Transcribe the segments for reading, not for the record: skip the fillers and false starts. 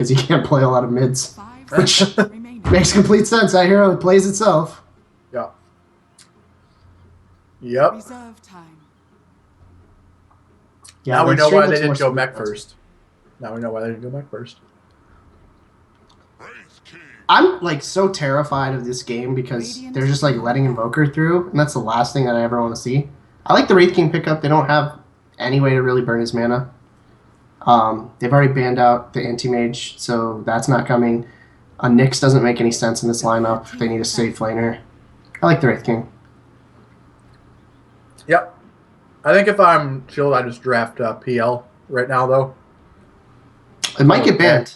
because he can't play a lot of mids, which makes complete sense. That hero plays itself. Yeah. Yep. Reserve time. Yeah, now we know why they didn't go smooth. mech first. Now we know why they didn't go mech first. I'm like so terrified of this game because they're just like letting Invoker through, and that's the last thing that I ever want to see. I like the Wraith King pickup. They don't have any way to really burn his mana. They've already banned out the Anti-Mage, so that's not coming. Nyx doesn't make any sense in this lineup. They need a safe laner. I like the Wraith King. Yep. I think if I'm chilled, I just draft PL right now, though. It might get banned.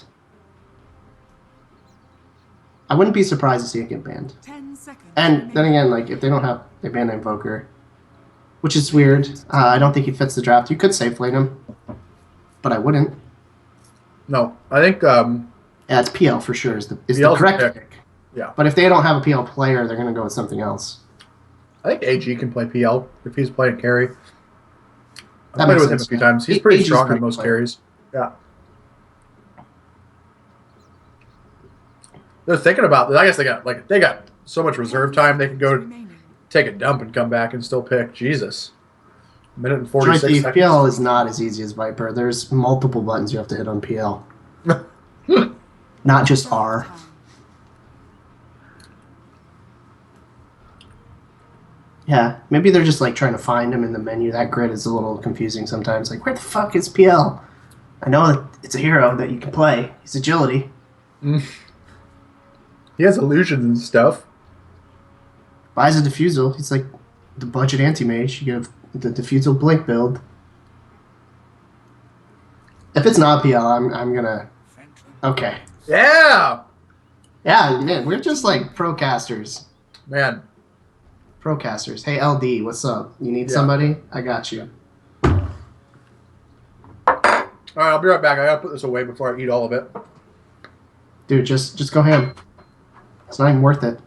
I wouldn't be surprised to see it get banned. 10 seconds. And then again, like if they don't have, they ban Invoker, which is weird. I don't think he fits the draft. You could safe lane him, but I wouldn't. No, I think Yeah, it's PL for sure. Is the PL's correct the pick. Yeah. But if they don't have a PL player, they're gonna go with something else. I think AG can play PL if he's playing carry. I've That played makes with him a sense, few yeah. times. He's pretty AG 's strong on pretty most player. carries. Yeah. They're thinking about. I guess they got so much reserve time. They can go Remaining. take a dump and come back and still pick. Jesus. Minute and Try 46 the seconds. PL is not as easy as Viper. There's multiple buttons you have to hit on PL, not just R. Time. Yeah, maybe they're just like trying to find him in the menu. That grid is a little confusing sometimes. Like, where the fuck is PL? I know that it's a hero that you can play. He's agility. He has illusions and stuff. Buys a Diffusal. He's like the budget anti-mage. You get the Diffusal Blink build. If it's not PL, I'm gonna... Okay. Yeah! Yeah, man, we're just like pro-casters. Man. Pro-casters. Hey, LD, what's up? You need Yeah. somebody? I got you. Alright, I'll be right back. I gotta put this away before I eat all of it. Dude, just go ham. It's not even worth it.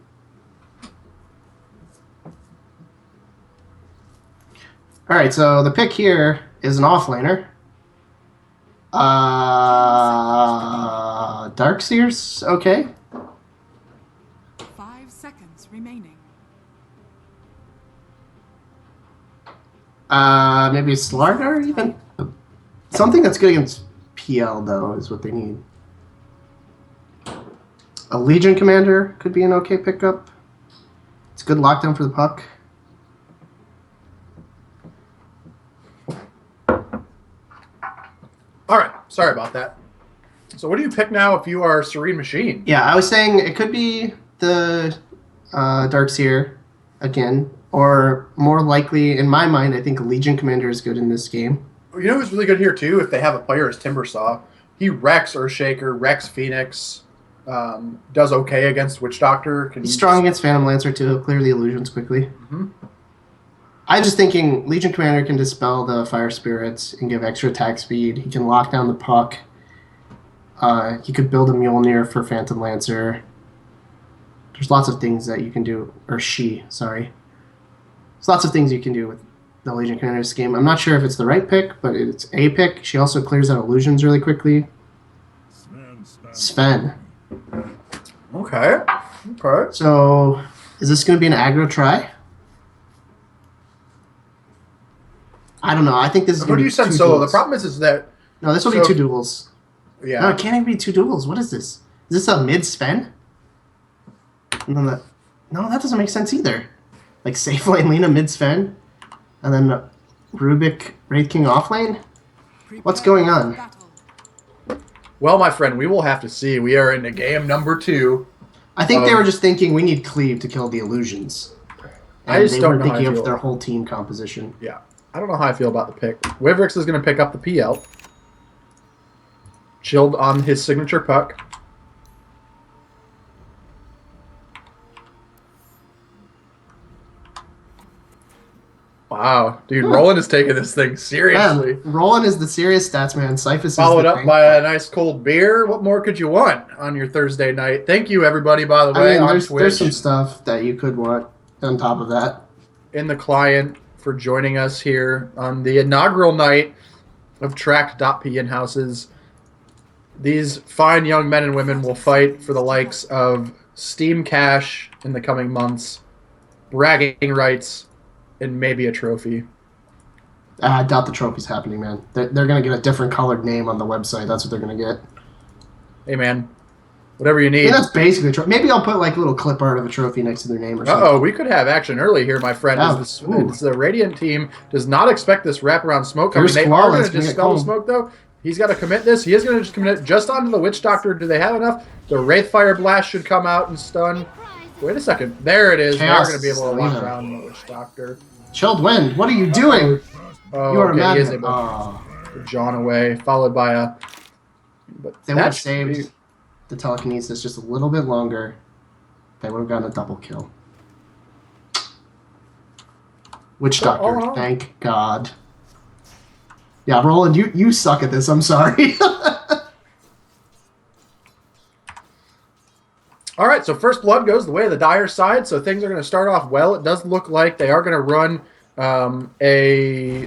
Alright, so the pick here is an offlaner. Darkseer's okay. 5 seconds remaining. Maybe a Slardar even? Something that's good against PL, though, is what they need. A Legion Commander could be an okay pickup. It's good lockdown for the puck. Alright, sorry about that. So what do you pick now if you are Serene Machine? Yeah, I was saying it could be the Darkseer again, or more likely, in my mind, I think Legion Commander is good in this game. You know who's really good here, too? If they have a player as Timbersaw. He wrecks Earthshaker, wrecks Phoenix, does okay against Witch Doctor. He's strong against Phantom Lancer, too. He'll clear the illusions quickly. Mm-hmm. I'm just thinking Legion Commander can dispel the Fire Spirits and give extra attack speed. He can lock down the puck. He could build a Mjolnir for Phantom Lancer. There's lots of things that you can do. Or sorry. There's lots of things you can do with the Legion Commander's game. I'm not sure if it's the right pick, but it's a pick. She also clears out illusions really quickly. Sven. Okay. Okay. So, is this going to be an aggro try? I don't know. I think this is Who going do to you be send two solo? duels. The problem is that... No, this will be So- two duels. Yeah. No, it can't even be two duels. What is this? Is this a mid-Sven? No, that doesn't make sense either. Like, safe lane Lena mid-Sven? And then Rubik Wraith King offlane? What's going on? Battle. Well, my friend, we will have to see. We are into game number 2. I think they were just thinking we need Cleave to kill the illusions. And I just they don't weren't know how I thinking feel. of their whole team composition. Yeah. I don't know how I feel about the pick. Wivrix is going to pick up the PL. Chilled on his signature puck. Wow. Dude, Roland is taking this thing seriously. Man, Roland is the serious stats man. Cyphus is Followed the up tank. by a nice cold beer. What more could you want on your Thursday night? Thank you, everybody, by the I way, mean, on there's Twitch, some stuff that you could want on top of that. in the client, for joining us here on the inaugural night of Track.P Inhouse's these fine young men and women will fight for the likes of Steam cash in the coming months, bragging rights, and maybe a trophy. I doubt the trophy's happening, man. They're going to get a different colored name on the website. That's what they're going to get. Hey, man, whatever you I need. mean, that's basically a trophy. Maybe I'll put like a little clip art of a trophy next to their name or something. Uh-oh, we could have action early here, my friend. Oh, As the Radiant team does not expect this wraparound smoke coming. Here's They are Koala, going it's to gonna dispel get the smoke, though. He's got to commit this. He is going to just commit it just onto the Witch Doctor. Do they have enough? The Wraithfire Blast should come out and stun. Wait a second. There it is. Chaos They are going to be able to lock Selena. around the Witch Doctor. Chilled Wind, what are you doing? Oh, You are okay. a He is madman. able Oh, to put John away, followed by a... But they would that have should saved be- the telekinesis just a little bit longer. They would have gotten a double kill. Witch Doctor, oh. thank God. Yeah, Roland, you suck at this. I'm sorry. All right, so first blood goes the way of the Dire side, so things are going to start off well. It does look like they are going to run a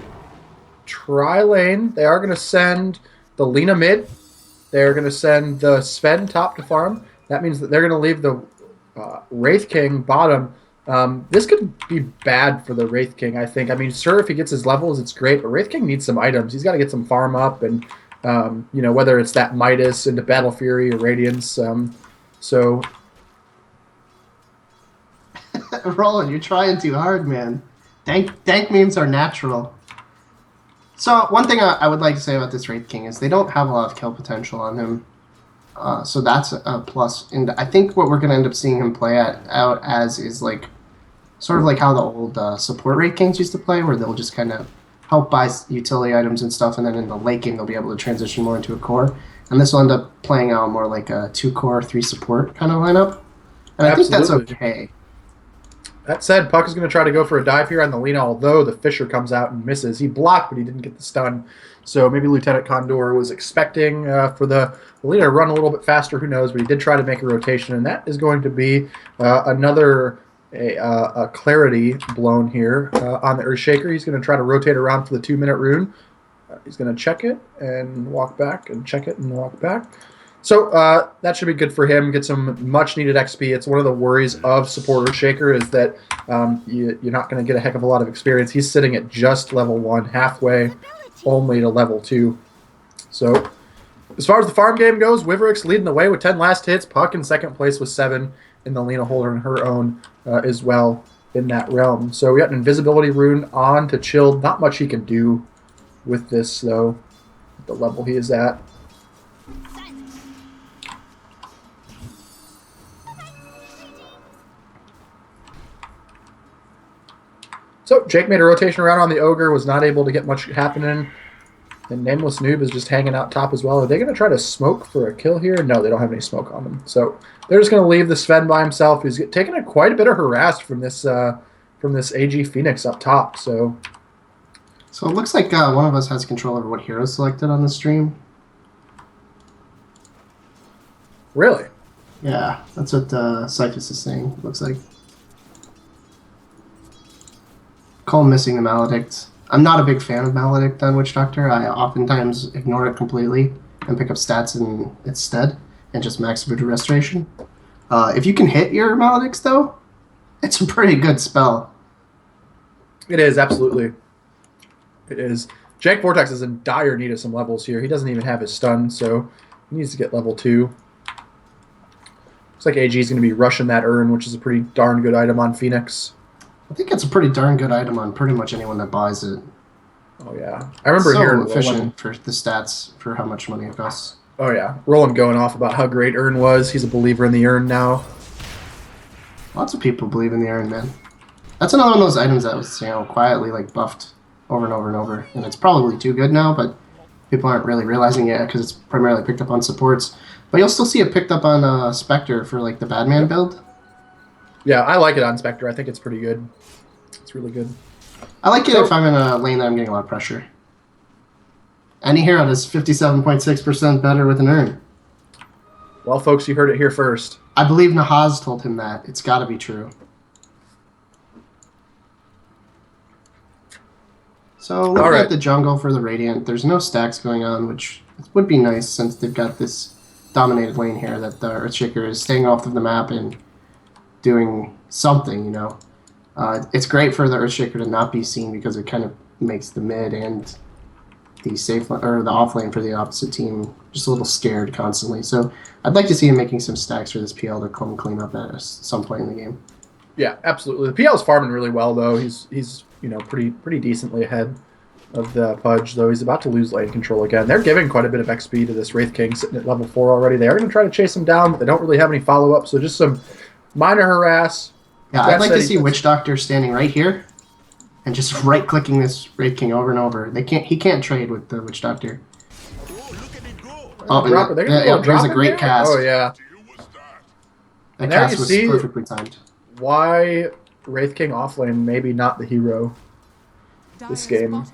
tri-lane. They are going to send the Lina mid. They're going to send the Sven top to farm. That means that they're going to leave the Wraith King bottom. This could be bad for the Wraith King, I think. I mean, sure, if he gets his levels, it's great, but Wraith King needs some items. He's got to get some farm up, and you know, whether it's that Midas into Battle Fury or Radiance. So Roland, you're trying too hard, man. Dank memes are natural. So one thing I would like to say about this Wraith King is they don't have a lot of kill potential on him. So that's a plus. And I think what we're going to end up seeing him play out as is like sort of like how the old support Wraith Kings used to play, where they'll just kind of help buy utility items and stuff, and then in the late game they'll be able to transition more into a core. And this will end up playing out more like a 2-core, 3-support kind of lineup. And I think that's Absolutely. okay. That said, Puck is going to try to go for a dive here on the Lina, although the Fisher comes out and misses. He blocked, but he didn't get the stun. So maybe Lieutenant Condor was expecting for the Lina to run a little bit faster. Who knows? But he did try to make a rotation, and that is going to be another clarity blown here on the Earthshaker. He's going to try to rotate around for the 2-minute rune. He's going to check it and walk back, and check it and walk back. So that should be good for him. Get some much-needed XP. It's one of the worries of support Earthshaker is that you're not going to get a heck of a lot of experience. He's sitting at just level 1, halfway only to level 2. So as far as the farm game goes, Wiverix leading the way with 10 last hits. Puck in second place with 7, and the Lina Holder in her own as well in that realm. So we got an invisibility rune on to Chilled. Not much he can do with this, though, at the level he is at. So Jake made a rotation around on the Ogre, was not able to get much happening. And Nameless Noob is just hanging out top as well. Are they going to try to smoke for a kill here? No, they don't have any smoke on them. So they're just going to leave the Sven by himself. He's taking quite a bit of harass from this AG Phoenix up top. So So it looks like one of us has control over what heroes selected on the stream. really, Yeah, that's what Cyphus is saying, looks like. Cole missing the Maledict. I'm not a big fan of Maledict on Witch Doctor. I oftentimes ignore it completely and pick up stats in its stead and just max Voodoo Restoration. If you can hit your Maledicts, though, it's a pretty good spell. it is, absolutely. It is. Jake Vortex is in dire need of some levels here. He doesn't even have his stun, so he needs to get level 2. Looks like AG is going to be rushing that urn, which is a pretty darn good item on Phoenix. I think it's a pretty darn good item on pretty much anyone that buys it. Oh, yeah. I remember So hearing efficient Roland, for the stats for how much money it costs. oh, yeah. Roland going off about how great urn was. He's a believer in the urn now. Lots of people believe in the Iron Man. That's another one of those items that was, quietly like buffed over and over and over, and it's probably too good now, but people aren't really realizing it because it's primarily picked up on supports. But you'll still see it picked up on Spectre for like the Badman build. Yeah, I like it on Spectre. I think it's pretty good. It's really good. I like it if I'm in a lane that I'm getting a lot of pressure. Any hero does 57.6% better with an urn. Well, folks, you heard it here first. I believe Nahaz told him that. It's got to be true. So looking All right. at the jungle for the Radiant, there's no stacks going on, which It would be nice since they've got this dominated lane here that the Earthshaker is staying off of the map and doing something, you know. It's great for the Earthshaker to not be seen because it kind of makes the mid and the safe or the off lane for the opposite team just a little scared constantly. So I'd like to see him making some stacks for this PL to come clean up at some point in the game. Yeah, absolutely. The PL's farming really well though. He's you know pretty decently ahead of the Pudge, though he's about to lose lane control again. They're giving quite a bit of XP to this Wraith King sitting at level 4 already. They are going to try to chase him down, but they don't really have any follow-up, so just some minor harass. Yeah, I'd like to see Witch Doctor standing right here and just right-clicking this Wraith King over and over. He can't trade with the Witch Doctor. Oh, and there's a great cast. Oh, yeah. That cast was perfectly timed. Why Wraith King offlane maybe not the hero this game.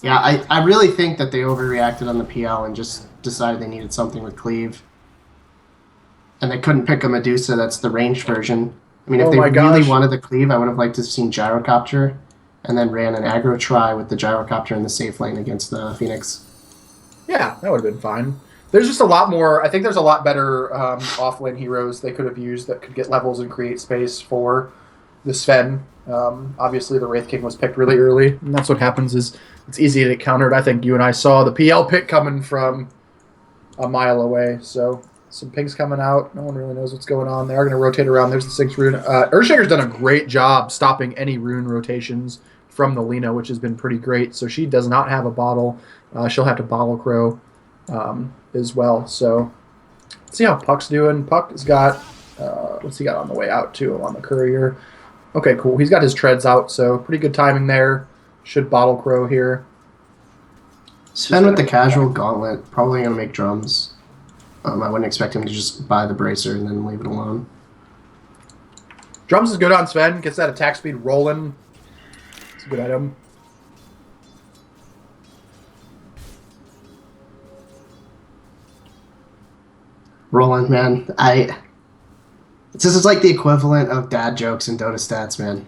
Yeah, I really think that they overreacted on the PL and just decided they needed something with Cleave. And they couldn't pick a Medusa that's the ranged version. I mean, if they really wanted the Cleave, I would have liked to have seen Gyrocopter and then ran an aggro try with the Gyrocopter in the safe lane against the Phoenix. Yeah, that would have been fine. There's just a lot more. I think there's a lot better off-lane heroes they could have used that could get levels and create space for the Sven. Obviously, the Wraith King was picked really early, and that's what happens is it's easy to get countered. I think you and I saw the PL pick coming from a mile away, so some pings coming out. No one really knows what's going on. They are going to rotate around. There's the 6th rune. Earthshaker's done a great job stopping any rune rotations from the Lina, which has been pretty great, so she does not have a bottle. She'll have to bottle Crow as well. So let's see how Puck's doing. Puck has got what's he got on the way out too on the courier. Okay, cool. He's got his treads out, so pretty good timing there. Should bottle Crow here. Sven with the casual gauntlet, probably going to make drums. I wouldn't expect him to just buy the bracer and then leave it alone. Drums is good on Sven. Gets that attack speed rolling. It's a good item. Roland, man, this is like the equivalent of dad jokes in Dota stats, man.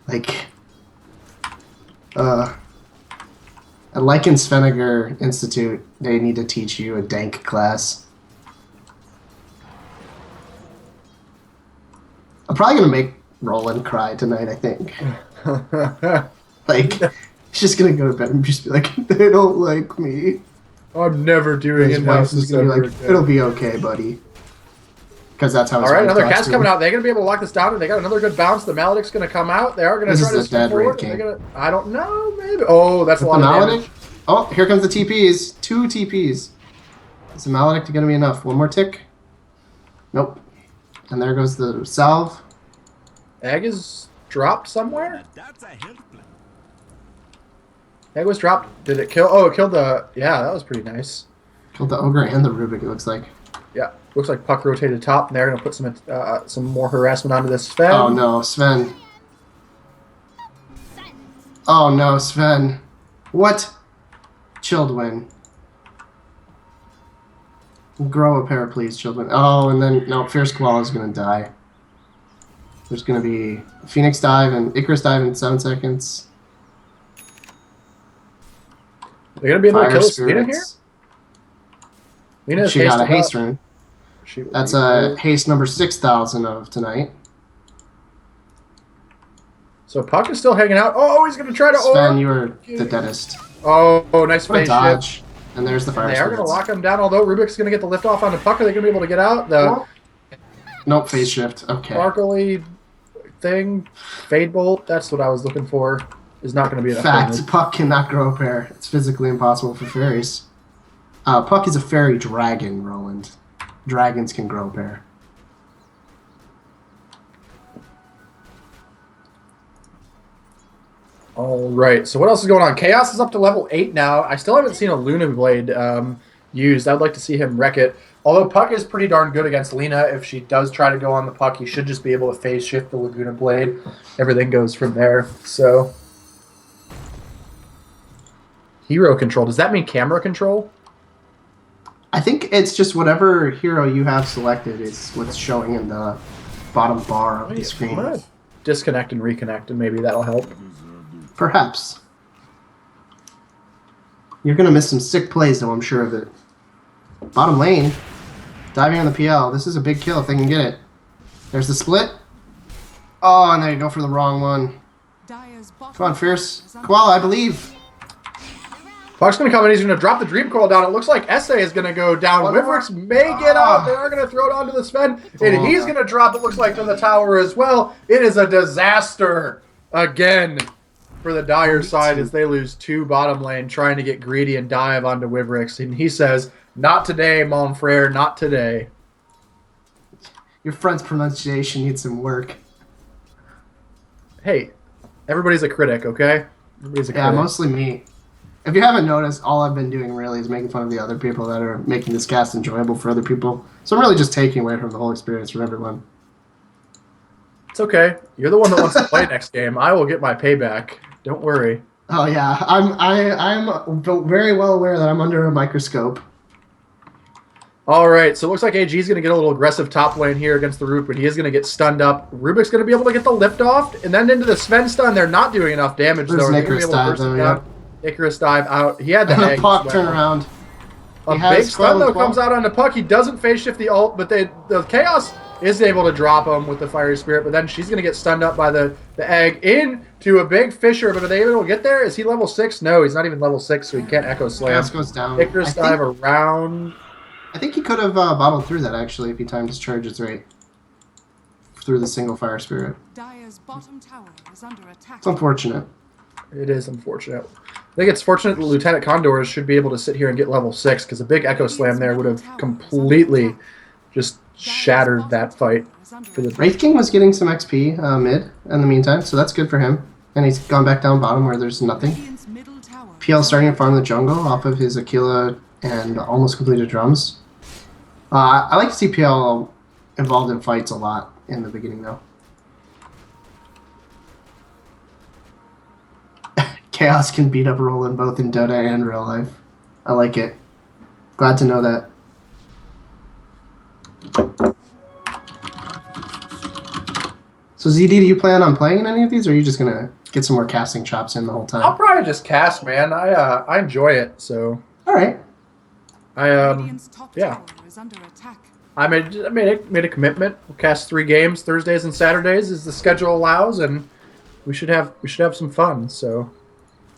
Like, like in Svenegar Institute, they need to teach you a dank class. I'm probably gonna make Roland cry tonight, I think. Like, he's just gonna go to bed and just be like, they don't like me. I'm never doing it. His gonna be like, it'll be okay, buddy. Because that's how. All right, another cast coming out. They're gonna be able to lock this down. They got another good bounce. The Maledict's gonna come out. They are gonna try to swing forward. I don't know. Maybe. Oh, that's a lot of damage. Oh, here comes the TPs. 2 TPs. Is the Maledict gonna be enough? One more tick. Nope. And there goes the salve. Egg is dropped somewhere. Egg was dropped. Did it kill? Oh, it killed the. Yeah, that was pretty nice. Killed the ogre and the Rubik. It looks like. Yeah, looks like Puck rotated top, and they're gonna put some more harassment onto this Sven. Oh no, Sven. Oh no, Sven. What? Children. Grow a pair, please, children. Oh, and then no, Fierce Koala is gonna die. There's gonna be Phoenix dive and Icarus dive in 7 seconds. They're gonna be able to kill Lina here. Lina she got a haste rune. That's a haste number 6,000 of tonight. So Puck is still hanging out. Oh, he's gonna try to. Sven, you were the deadest. Oh, nice phase dodge. shift. And there's the fire. They are gonna lock him down. Although Rubik's gonna get the lift off onto Puck, are they gonna be able to get out? The nope, phase shift. Okay. Sparkly thing, Fade Bolt. That's what I was looking for. Is not going to be enough. Fact, Puck cannot grow a pair. It's physically impossible for fairies. Puck is a fairy dragon, Roland. Dragons can grow a pair. All right. So what else is going on? Chaos is up to level 8 now. I still haven't seen a Luna Blade used. I'd like to see him wreck it. Although Puck is pretty darn good against Lina. If she does try to go on the Puck, he should just be able to phase shift the Laguna Blade. Everything goes from there. So... Hero control. Does that mean camera control? I think it's just whatever hero you have selected is what's showing in the bottom bar of the screen. I'm gonna disconnect and reconnect, and maybe that'll help. Perhaps. You're going to miss some sick plays, though, I'm sure of it. Bottom lane. Diving on the PL. This is a big kill if they can get it. There's the split. Oh, and they go for the wrong one. Dire's bottom Come on, tower Fierce. is under Koala, I believe. Puck's going to come in. He's going to drop the Dream Coil down. It looks like SA is going to go down. One Wivrix more. may get out. They are going to throw it onto the Sven. And he's going to drop, it looks like, to the tower as well. It is a disaster again for the Dire side as they lose 2 bottom lane trying to get greedy and dive onto Wivrix. And he says, not today, mon frere, not today. Your front's pronunciation needs some work. Hey, everybody's a critic, okay? Everybody's a Yeah, critic. mostly me. If you haven't noticed, all I've been doing really is making fun of the other people that are making this cast enjoyable for other people. So I'm really just taking away from the whole experience from everyone. It's okay. You're the one that wants to play next game. I will get my payback. Don't worry. Oh yeah, I'm very well aware that I'm under a microscope. All right, so it looks like AG is going to get a little aggressive top lane here against the Root, but he is going to get stunned up. Rubik's going to be able to get the lift off, and then into the Sven stun. They're not doing enough damage, There's though. an They're gonna be Icarus able to dive, burst though, him yeah. down. Icarus dive out. He had the And egg a Puck as well. turn around. A He has big stun, though, 12. comes out on the Puck. He doesn't phase shift the ult, but the Chaos is able to drop him with the Fiery Spirit, but then she's going to get stunned up by the egg into a big Fisher, but are they able to get there? Is he level 6? No, he's not even level 6, so he can't Echo Slam. Chaos goes down. Icarus dive around. I think he could have bottled through that, actually, if he timed his charges right. Through the single Fire Spirit. Dire's bottom tower is under attack. It's unfortunate. It is unfortunate. I think it's fortunate that Lieutenant Condor should be able to sit here and get level 6, because a big Echo Slam there would have completely just shattered that fight. For the Wraith King was getting some XP mid in the meantime, so that's good for him. And he's gone back down bottom where there's nothing. Radiant's middle tower PL starting to farm the jungle off of his Aquila and almost completed drums. I like to see PL involved in fights a lot in the beginning, though. Chaos can beat up Roland both in Dota and real life. I like it. Glad to know that. So ZD, do you plan on playing in any of these, or are you just gonna get some more casting chops in the whole I'll time? probably just cast, man. I enjoy it, so All right. Radiant's top yeah. tower is under attack. I made a commitment. We'll cast 3 games Thursdays and Saturdays as the schedule allows, and we should have some fun. So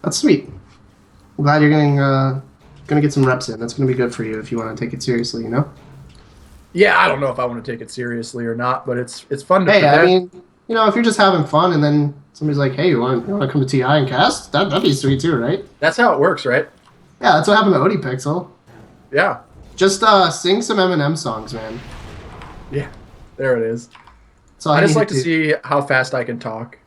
That's sweet. I'm glad you're gonna get some reps in. That's gonna be good for you if you want to take it seriously, you know? yeah, I don't know if I want to take it seriously or not, but it's fun to. Hey, I present. mean, you know, if you're just having fun and then somebody's like, "Hey, you want to come to TI and cast?" That'd be sweet too, right? That's how it works, right? Yeah, that's what happened to Odie Pixel. Yeah, Just sing some Eminem songs, man. yeah. There it is. So I just like to see how fast I can talk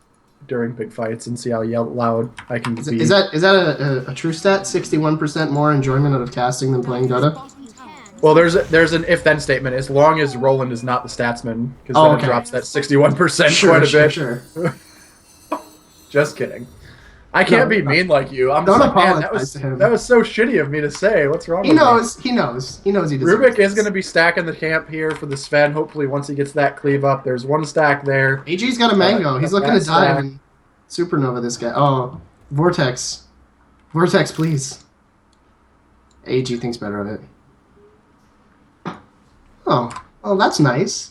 during big fights and see how loud I can be. Is that a true stat? 61% more enjoyment out of casting than playing Dire's Dota? bottom tower is Well, there's an if-then statement. As long as Roland is not the statsman, because Oh, then okay. it drops that 61% Sure, quite a sure, bit. sure. Just kidding. I can't be mean like you. I'm Don't just like, man, apologize to him. that was so shitty of me to say. What's wrong He with knows. He deserves Rubik is this. going to be stacking the camp here for the Sven. Hopefully, once he gets that cleave up, there's 1 stack there. AG's got a mango. He's looking to that's dive that. and supernova this guy. Oh, Vortex. Vortex, please. AG thinks better of it. Oh, that's nice.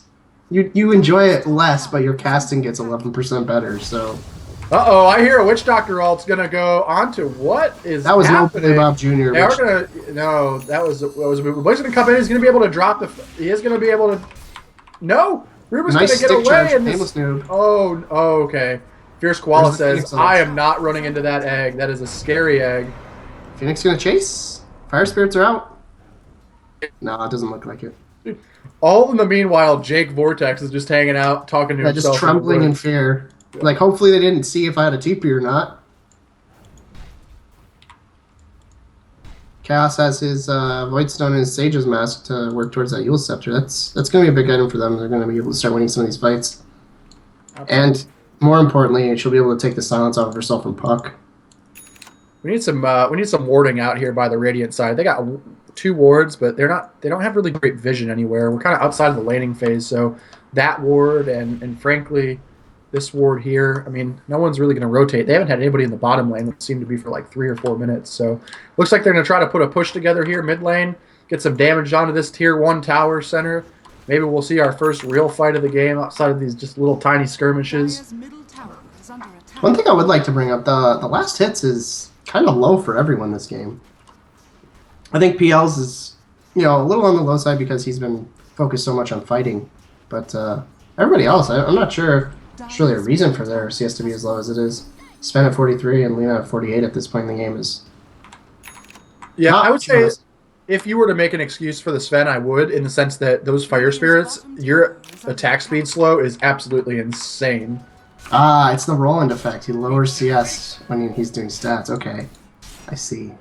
You enjoy it less, but your casting gets 11% better. So Uh-oh, I hear a Witch Doctor ult's going to go onto what is that was happening. no Bob Jr. They are which- gonna no. That was Blake's gonna come in. He's gonna be able to drop the. He is gonna be able to. No, Rubik's nice gonna stick get away. charge. And Painless this. noob. Oh, okay. Fierce Koala There's the says, Phoenix ult. "I am not running into that egg. That is a scary egg." Phoenix gonna chase. Fire spirits are out. No, it doesn't look like it. All in the meanwhile, Jake Vortex is just hanging out, talking to Yeah, himself. just trembling in woods. fear. Like, hopefully they didn't see if I had a TP or not. Chaos has his Voidstone and his Sage's Mask to work towards that Yule Scepter. That's going to be a big item for them. They're going to be able to start winning some of these fights. And more importantly, she'll be able to take the silence off of herself from Puck. We need some warding out here by the Radiant side. They got 2 wards, but they don't have really great vision anywhere. We're kind of outside of the laning phase, so that ward and frankly this ward here. I mean, no one's really going to rotate. They haven't had anybody in the bottom lane. It seemed to be for like 3 or 4 minutes. So looks like they're going to try to put a push together here mid lane, get some damage onto this tier 1 tower center. Maybe we'll see our first real fight of the game outside of these just little tiny skirmishes. Dire's middle tower is under attack. One thing I would like to bring up, the last hits is kind of low for everyone this game. I think PL's is, you know, a little on the low side because he's been focused so much on fighting. But everybody else, I'm not sure there's really a reason for their CS to be as low as it is. Sven at 43 and Lena at 48 at this point in the game is... Yeah, I would say honest. if you were to make an excuse for the Sven, I would, in the sense that those fire spirits, your attack speed slow is absolutely insane. Ah, it's the Roland effect. He lowers CS when he's doing stats. Okay. I see.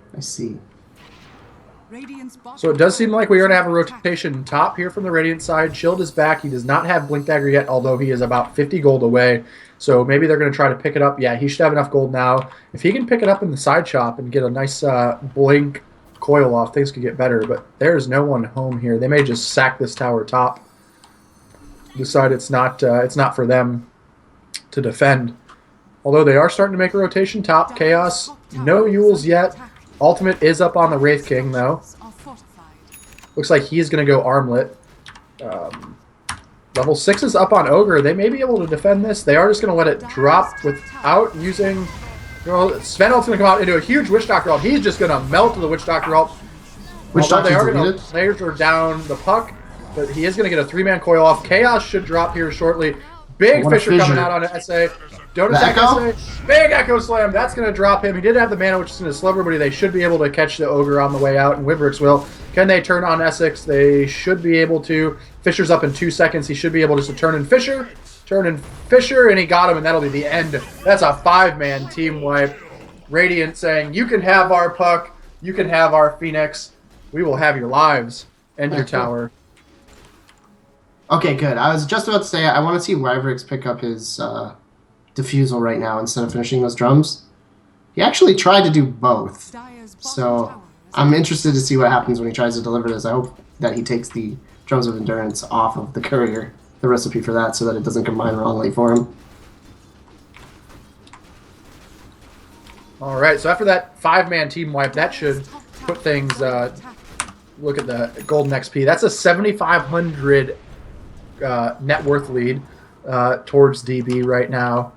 So it does seem like we are going to have a rotation top here from the Radiant side. Shield is back. He does not have Blink Dagger yet, although he is about 50 gold away. So maybe they're going to try to pick it up. Yeah, he should have enough gold now. If he can pick it up in the side shop and get a nice Blink coil off, things could get better. But there's no one home here. They may just sack this tower top. Decide it's not for them to defend. Although they are starting to make a rotation top. Chaos, no Yules yet. Ultimate is up on the Wraith King, though. Looks like he's going to go Armlet. Level 6 is up on Ogre. They may be able to defend this. They are just going to let it drop without using... You know, Svenel's going to come out into a huge Witch Doctor ult. He's just going to melt to the Witch Doctor ult. Witch Although they are Doctor's going to laser down the puck, but he is going to get a 3-man coil off. Chaos should drop here shortly. Big What a Fisher coming fissure. out on SA. Don't The attack Echo? SA. Big Echo Slam. That's going to drop him. He did have the mana, which is going to slow everybody. They should be able to catch the Ogre on the way out, and Wibrix will. Can they turn on Essex? They should be able to. Fisher's up in 2 seconds. He should be able to turn in Fisher. And he got him, and that'll be the end. That's a 5-man team wipe. Radiant saying, you can have our puck. You can have our Phoenix. We will have your lives and your tower. Okay, good. I was just about to say, I want to see Wyvrix pick up his defusal right now instead of finishing those drums. He actually tried to do both. So I'm interested to see what happens when he tries to deliver this. I hope that he takes the drums of endurance off of the courier, the recipe for that, so that it doesn't combine wrongly for him. All right, so after that 5-man team wipe, that should put things, look at the golden XP. That's a 7,500 net worth lead towards DB right now,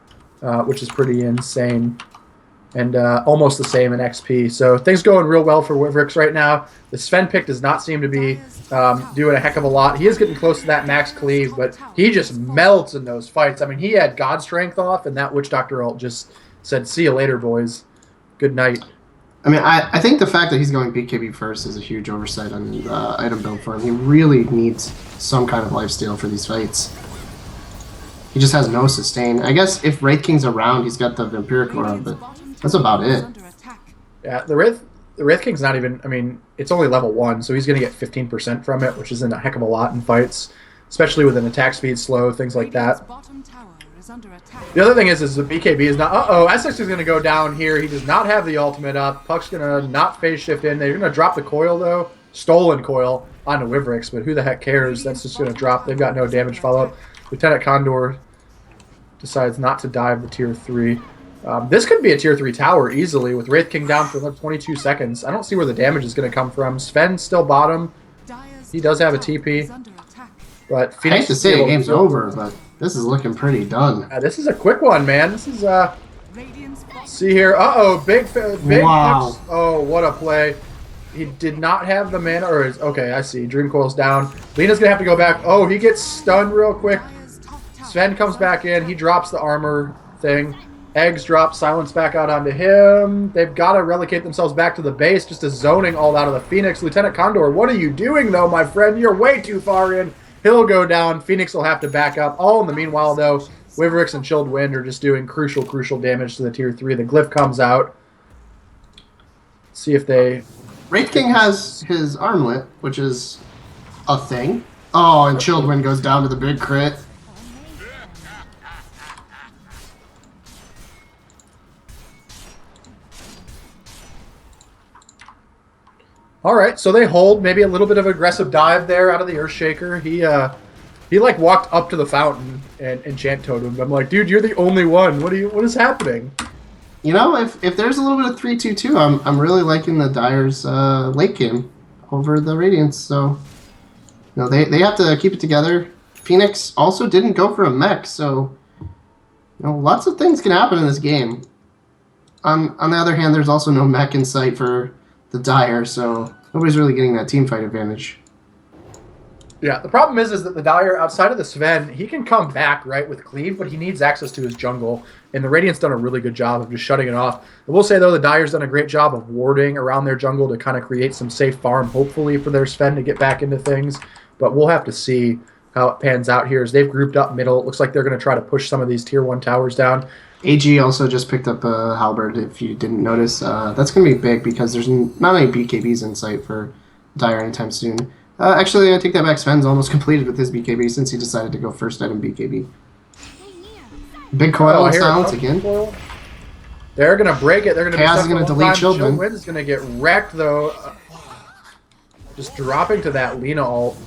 which is pretty insane. And almost the same in XP. So things going real well for Wivrix right now. The Sven pick does not seem to be doing a heck of a lot. He is getting close to that max cleave, but he just melts in those fights. I mean, he had God Strength off, and that Witch Doctor ult just said, see you later, boys. Good night. I mean, I think the fact that he's going BKB first is a huge oversight on the item build for him. He really needs some kind of lifesteal for these fights. He just has no sustain. I guess if Wraith King's around, he's got the Vampiric Aura, but that's about it. Yeah, the Wraith King's not even, I mean, it's only level 1, so he's going to get 15% from it, which isn't a heck of a lot in fights, especially with an attack speed slow, things like that. The other thing is the BKB is not... Uh-oh, Essex is going to go down here. He does not have the ultimate up. Puck's going to not phase shift in. They're going to drop the coil, though. Stolen coil onto Wivrix, but who the heck cares? That's just going to drop. They've got no damage follow-up. Lieutenant Condor decides not to dive the tier 3. This could be a tier 3 tower easily with Wraith King down for another 22 seconds. I don't see where the damage is going to come from. Sven's still bottom. He does have a TP. But I Phoenix hate to say the game's over, but this is looking pretty done. this is a quick one, man. This is see here. Big Wow. Oh, what a play. He did not have the mana, or okay, I see. Dream Coil's down. Lena's gonna have to go back. Oh, he gets stunned real quick. Sven comes back in. He drops the armor thing. Eggs drop silence back out onto him. They've got to relegate themselves back to the base, just a zoning all out of the Phoenix. Lieutenant Condor, what are you doing, though, my friend? You're way too far in. He'll go down. Phoenix will have to back up. All in the meanwhile, though, Wivrix and Chilled Wind are just doing crucial damage to the tier 3. The glyph comes out. See if they... Wraith King has his armlet, which is a thing. Oh, and Chilled Wind goes down to the big crit. All right, so they hold maybe a little bit of aggressive dive there out of the Earthshaker. He like walked up to the fountain and enchant totemed. I'm like, dude, you're the only one. What is happening? You know, if there's a little bit of 3-2-2, I'm really liking the Dyer's late game over the Radiants. So, you know, they have to keep it together. Phoenix also didn't go for a mech, so you know, lots of things can happen in this game. On the other hand, there's also no mech in sight for the Dyer, so nobody's really getting that team fight advantage. Yeah, the problem is that the Dyer, outside of the Sven, he can come back, right, with Cleave, but he needs access to his jungle, and the Radiant's done a really good job of just shutting it off. I will say, though, the Dyer's done a great job of warding around their jungle to kind of create some safe farm, hopefully, for their Sven to get back into things, but we'll have to see how it pans out here as they've grouped up middle. It looks like they're going to try to push some of these Tier 1 towers down. AG also just picked up a Halberd, if you didn't notice. That's going to be big because there's not any BKBs in sight for Dyer anytime soon. Actually, I take that back. Sven's almost completed with his BKB since he decided to go first item BKB. Big coil and silence again. They're going to break it. They're going to Chaos is going to delete Children. Children is going to get wrecked, though. Just dropping to that Lina ult.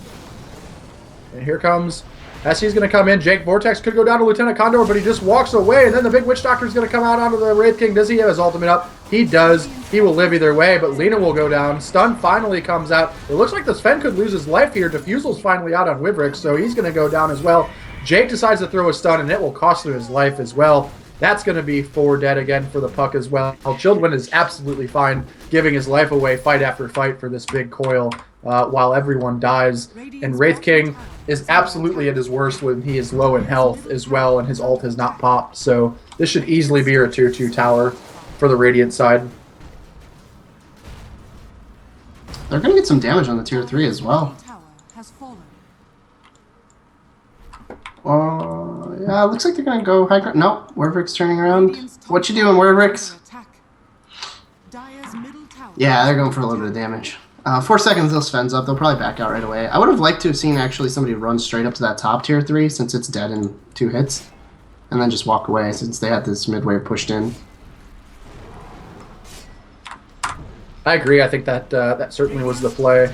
And here comes SC's going to come in. Jake Vortex could go down to Lieutenant Condor, but he just walks away. And then the big Witch Doctor is going to come out onto the Wraith King. Does he have his ultimate up? He does. He will live either way, but Lina will go down. Stun finally comes out. It looks like the Sven could lose his life here. Diffusal's finally out on Wivrix, so he's going to go down as well. Jake decides to throw a stun, and it will cost him his life as well. That's going to be 4 dead again for the Puck as well. Children is absolutely fine, giving his life away fight after fight for this big coil while everyone dies. And Wraith King is absolutely at his worst when he is low in health as well, and his ult has not popped. So this should easily be a tier 2 tower for the Radiant side. They're going to get some damage on the tier 3 as well. Yeah, looks like they're going to go high ground. Nope, Wervix turning around. What you doing, Wervix? Yeah, they're going for a little bit of damage. 4 seconds, they'll Sven's up. They'll probably back out right away. I would have liked to have seen actually somebody run straight up to that top tier 3 since it's dead in 2 hits. And then just walk away since they had this mid wave pushed in. I agree. I think that that certainly was the play.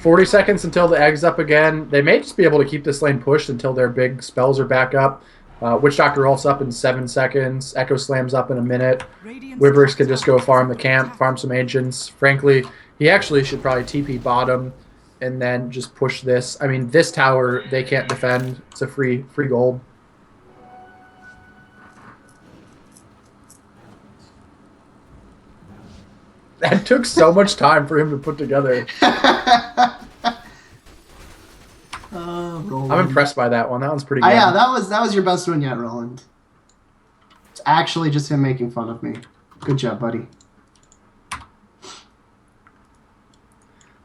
40 seconds until the egg's up again. They may just be able to keep this lane pushed until their big spells are back up. Witch Doctor ults up in 7 seconds. Echo Slam's up in a minute. Wivrix can just go farm the camp, farm some agents. Frankly, he actually should probably TP bottom and then just push this. I mean, this tower, they can't defend. It's a free gold. That took so much time for him to put together. I'm impressed by that one. That one's pretty good. Yeah, that was your best one yet, Roland. It's actually just him making fun of me. Good job, buddy.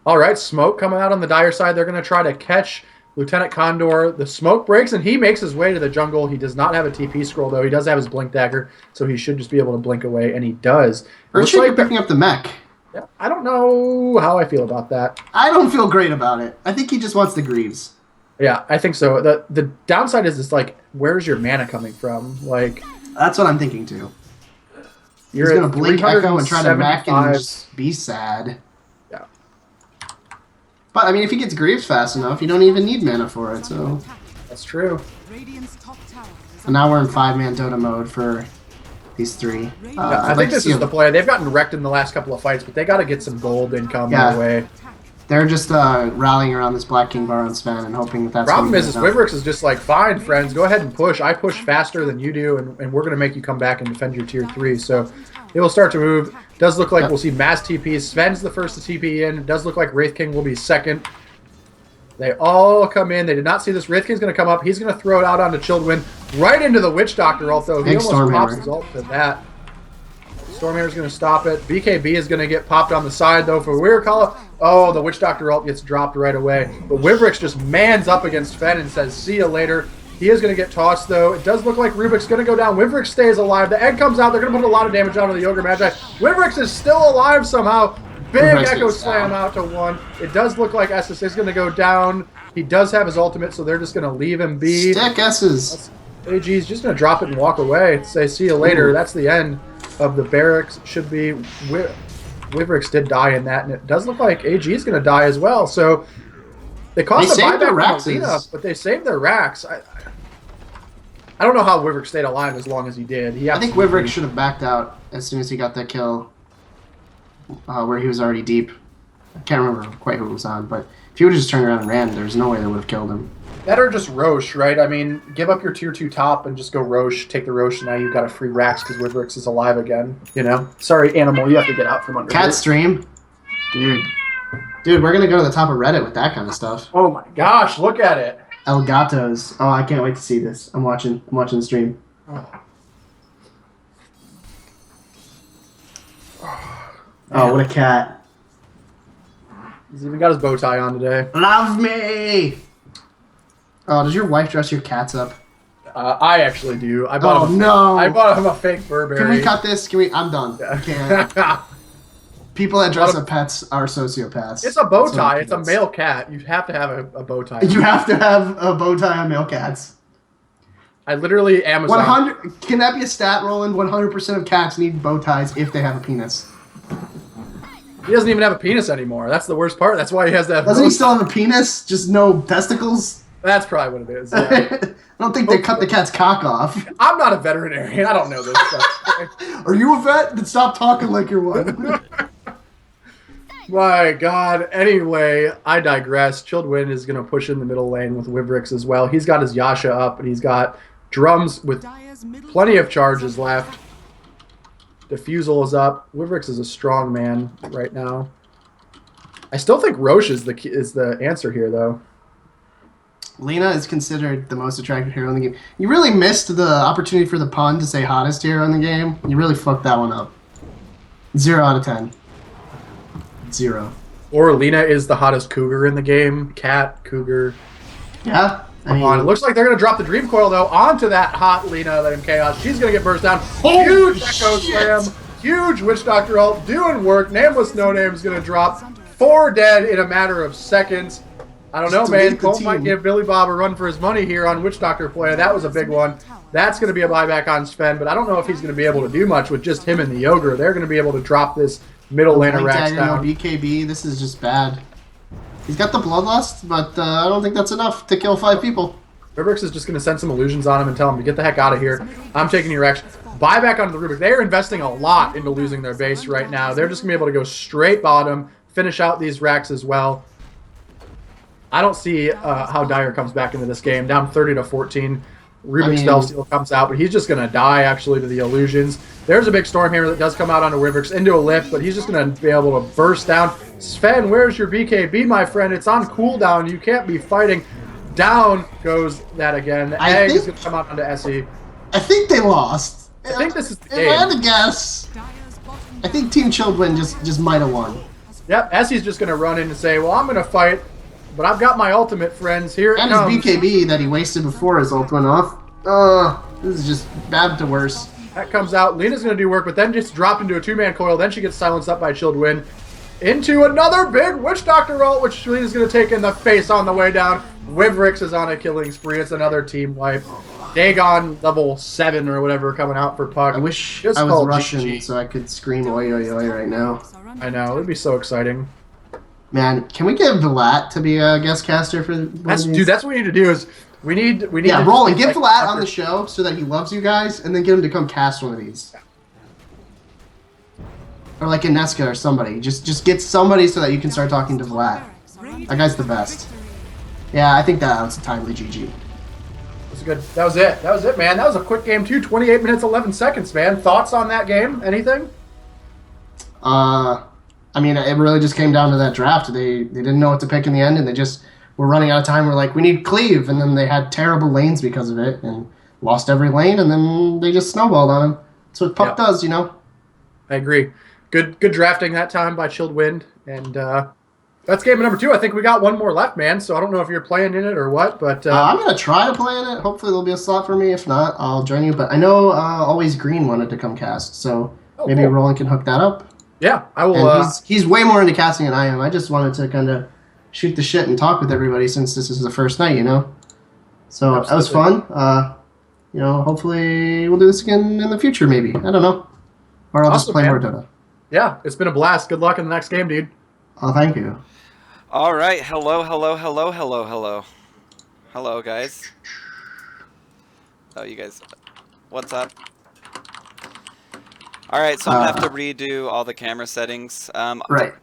All right, smoke coming out on the Dire side. They're going to try to catch Lieutenant Condor. The smoke breaks, and he makes his way to the jungle. He does not have a TP scroll, though. He does have his Blink Dagger, so he should just be able to blink away, and he does. Earthshake like picking up the mech. Yeah, I don't know how I feel about that. I don't feel great about it. I think he just wants the Greaves. Yeah, I think so. The downside is, like, where's your mana coming from? Like, that's what I'm thinking, too. You're going to blink Echo and try to mech and just be sad. Yeah. But, I mean, if he gets Greaves fast enough, you don't even need mana for it, so... That's true. And now we're in 5-man Dota mode for these 3. I think this is the play. They've gotten wrecked in the last couple of fights, but they got to get some gold income their way. They're just rallying around this Black King Bar on Sven and hoping that's... Problem is Wivrix is just like, fine, friends, go ahead and push. I push faster than you do, and we're going to make you come back and defend your tier 3. So it will start to move. Does look like we'll see mass TPs. Sven's the first to TP in. It does look like Wraith King will be second. They all come in. They did not see this. Wraith King's going to come up. He's going to throw it out onto Children. Right into the Witch Doctor, although he almost pops his ult to that. Stormhammer's going to stop it. BKB is going to get popped on the side, though, for Weird Call. Oh, the Witch Doctor ult gets dropped right away. But Wivrix just mans up against Fen and says, see you later. He is going to get tossed, though. It does look like Rubik's going to go down. Wivrix stays alive. The egg comes out. They're going to put a lot of damage onto the Yoga Magi. Wivrix is still alive somehow. Big Echo Slam out to 1. It does look like SS is going to go down. He does have his ultimate, so they're just going to leave him be. Stack S's. AG's just going to drop it and walk away. Say, see you later. That's the end of the barracks. Should be. Wivrix did die in that, and it does look like AG is going to die as well. So They cost a saved their buyback from Alina, Raxes. but they saved their racks. I don't know how Wiverick stayed alive as long as he did. I think Wiverick should have backed out as soon as he got that kill, where he was already deep. I can't remember quite who it was on, but if he would have just turned around and ran, there's no way they would have killed him. Better just Roche, right? I mean, give up your tier 2 top and just go Roche, take the Roche, and now you've got a free Rax because Wiverick's is alive again, you know? Sorry, Animal, you have to get out from under Cat here. stream. Dude, we're going to go to the top of Reddit with that kind of stuff. Oh my gosh, look at it. El Gatos. Oh, I can't wait to see this. I'm watching the stream. Oh, what a cat. He's even got his bow tie on today. Love me! Oh, does your wife dress your cats up? I actually do. I bought him. No! I bought him a fake Burberry. Can we cut this? I'm done. Yeah. I can't. People that dress up pets are sociopaths. It's a bow That's what tie. it It's a is. male cat. You have to have a bow tie. You have to have a bow tie on male cats. I literally Amazon. 100. Can that be a stat, Roland? 100% of cats need bow ties if they have a penis. He doesn't even have a penis anymore. That's the worst part. That's why he has that. Doesn't he still have a penis? Just no testicles? That's probably what it is. Yeah. I don't think they cut the cat's cock off. I'm not a veterinarian. I don't know this stuff. Are you a vet? Then stop talking like you're one. My God. Anyway, I digress. Chilled Wind is going to push in the middle lane with Wivrix as well. He's got his Yasha up, and he's got Drums with plenty of charges left. Diffusal is up. Wivrix is a strong man right now. I still think Roche is the answer here, though. Lena is considered the most attractive hero in the game. You really missed the opportunity for the pun to say hottest hero in the game. You really fucked that one up. 0 out of 10. 0. Or Lena is the hottest cougar in the game. Cat, cougar. Yeah? Come on. It looks like they're going to drop the Dream Coil, though, onto that hot Lena in Chaos. She's going to get burst down. Huge Echo Slam. Huge Witch Doctor ult. Doing work. Nameless No Name is going to drop. 4 dead in a matter of seconds. I don't know, man. Cole might give Billy Bob a run for his money here on Witch Doctor play. That was a big one. That's going to be a buyback on Sven, but I don't know if he's going to be able to do much with just him and the Ogre. They're going to be able to drop this middle laner Rax down. BKB. This is just bad. He's got the Bloodlust, but I don't think that's enough to kill 5 people. Rubrix is just going to send some illusions on him and tell him to get the heck out of here. I'm taking your action. Buyback onto the Rubik. They are investing a lot into losing their base right now. They're just going to be able to go straight bottom, finish out these racks as well. I don't see how Dyer comes back into this game. Down 30-14. Rubik's Stealth comes out, but he's just going to die, actually, to the illusions. There's a big Storm Hammer that does come out onto Rubik's into a lift, but he's just going to be able to burst down. Sven, where's your BKB, my friend? It's on cooldown. You can't be fighting. Down goes that again. The egg is going to come out onto Essie. I think they lost. I think this is the If I had game. to guess, I think Team Children just might have won. Yep, Essie's just going to run in and say, well, I'm going to fight, but I've got my ultimate, friends. Here it And comes. his BKB that he wasted before his ult went off. This is just bad to worse. That comes out. Lena's going to do work, but then just dropped into a 2-man coil. Then she gets silenced up by Chilled Wind. Into another big Witch Doctor ult, which Lena's going to take in the face on the way down. Wivrix is on a killing spree. It's another team wipe. Dagon level 7 or whatever coming out for Puck. I wish Just I was called Russian GG. so I could scream oi oi oi right now. I know. It would be so exciting. Man, can we get Vlad to be a guest caster for one of these? Dude, that's what we need to do is we need Yeah, to Roland, get like, Vlad on the show so that he loves you guys, and then get him to come cast one of these. Or like Ineska or somebody. Just get somebody so that you can start talking to Vlad. That guy's the best. Yeah, I think that was a timely GG. That's good. That was it. That was it, man. That was a quick game too. 28 minutes, 11 seconds, man. Thoughts on that game? Anything? I mean, it really just came down to that draft. They didn't know what to pick in the end, and they just were running out of time. We're like, we need Cleave, and then they had terrible lanes because of it, and lost every lane, and then they just snowballed on him. That's what Puck does, you know? I agree. Good drafting that time by Chilled Wind, and that's game number 2. I think we got one more left, man. So I don't know if you're playing in it or what, but I'm gonna try to play in it. Hopefully there'll be a slot for me. If not, I'll join you. But I know Always Green wanted to come cast, so maybe cool. Roland can hook that up. yeah, I will. And he's way more into casting than I am. I just wanted to kind of shoot the shit and talk with everybody since this is the first night, you know. So that was fun. You know, hopefully we'll do this again in the future, maybe. I don't know. Or I'll just Awesome, play man. more Dota. Yeah, it's been a blast. Good luck in the next game, dude. Oh, thank you. All right, hello, hello, hello, hello, hello. Hello, guys. Oh, you guys, what's up? All right, so I'm gonna have to redo all the camera settings. Right.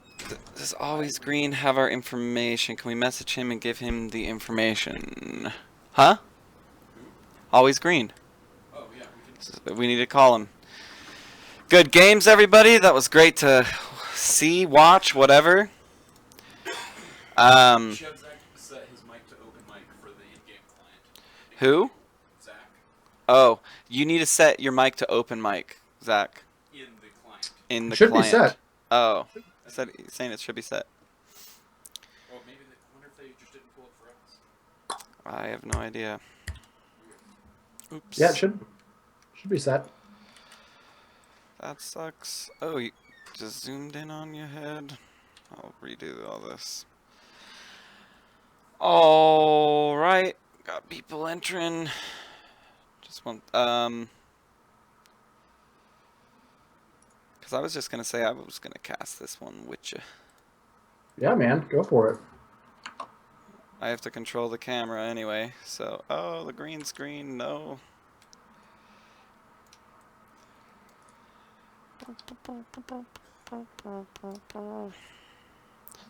Does always green have our information? Can we message him and give him the information? Huh? Always green. Oh yeah, We need to call him. Good games, everybody. That was great to see, watch, whatever. Zach set his mic to open mic for the in-game client. Who? Zach Oh, you need to set your mic to open mic, Zach. in the client. In the Should client. be set. Oh, saying it should be set. Oh, maybe I wonder if they just didn't pull it for us. I have no idea. Oops. Yeah, it should be set. That sucks. Oh, you just zoomed in on your head. I'll redo all this. All right, got people entering. Just want because I was just gonna say I was gonna cast this one with you. Yeah, man, go for it. I have to control the camera anyway, so oh, the green screen, no.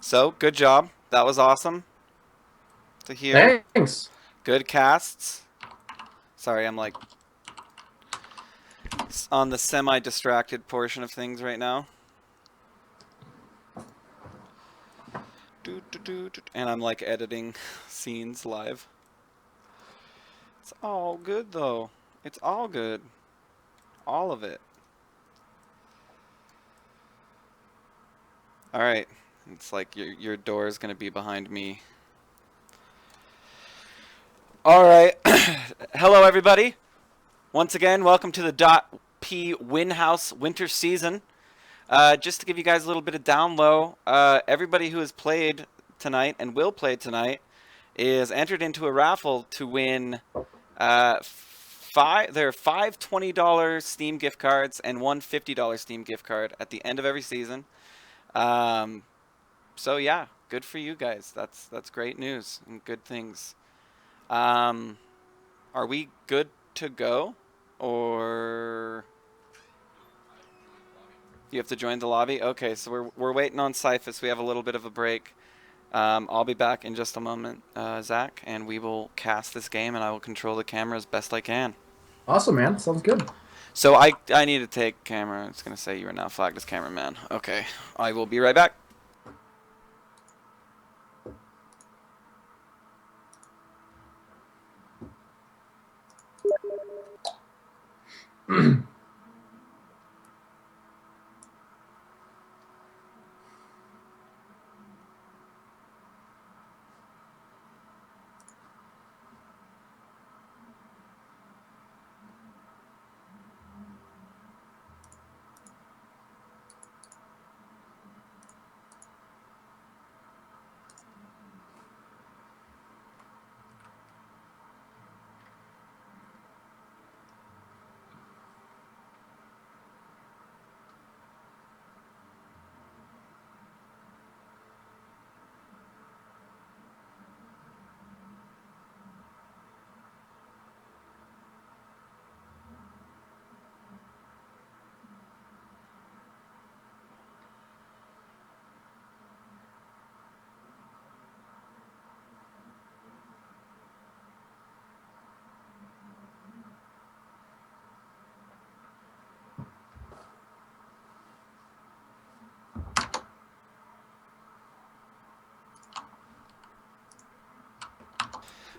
So, good job. That was awesome to hear. Thanks. Good casts. Sorry, I'm like on the semi-distracted portion of things right now. And I'm like editing scenes live. It's all good though. It's all good. All of it. Alright. It's like your door is going to be behind me. Alright. Hello everybody. Once again, welcome to the DotP Inhouse winter season. Just to give you guys a little bit of down low, everybody who has played tonight and will play tonight is entered into a raffle to win there are 5 $20 Steam gift cards and one $50 Steam gift card at the end of every season. So yeah, good for you guys. That's great news and good things. Are we good to go, or you have to join the lobby? Okay, so we're waiting on Cyphus. We have a little bit of a break. I'll be back in just a moment, Zach, and we will cast this game, and I will control the camera as best I can. Awesome, man. Sounds good. So I need to take camera. It's going to say you are now flagged as cameraman. Okay, I will be right back.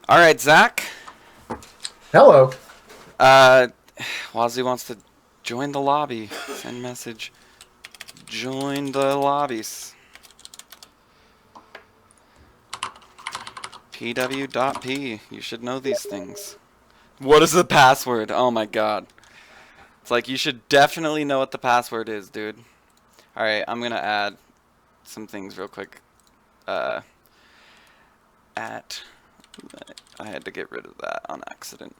All right, Zach. Hello. Wazzy wants to join the lobby. Send message. Join the lobbies. pw.p. You should know these things. What is the password? Oh my god. It's like you should definitely know what the password is, dude. Alright, I'm gonna add some things real quick. I had to get rid of that on accident.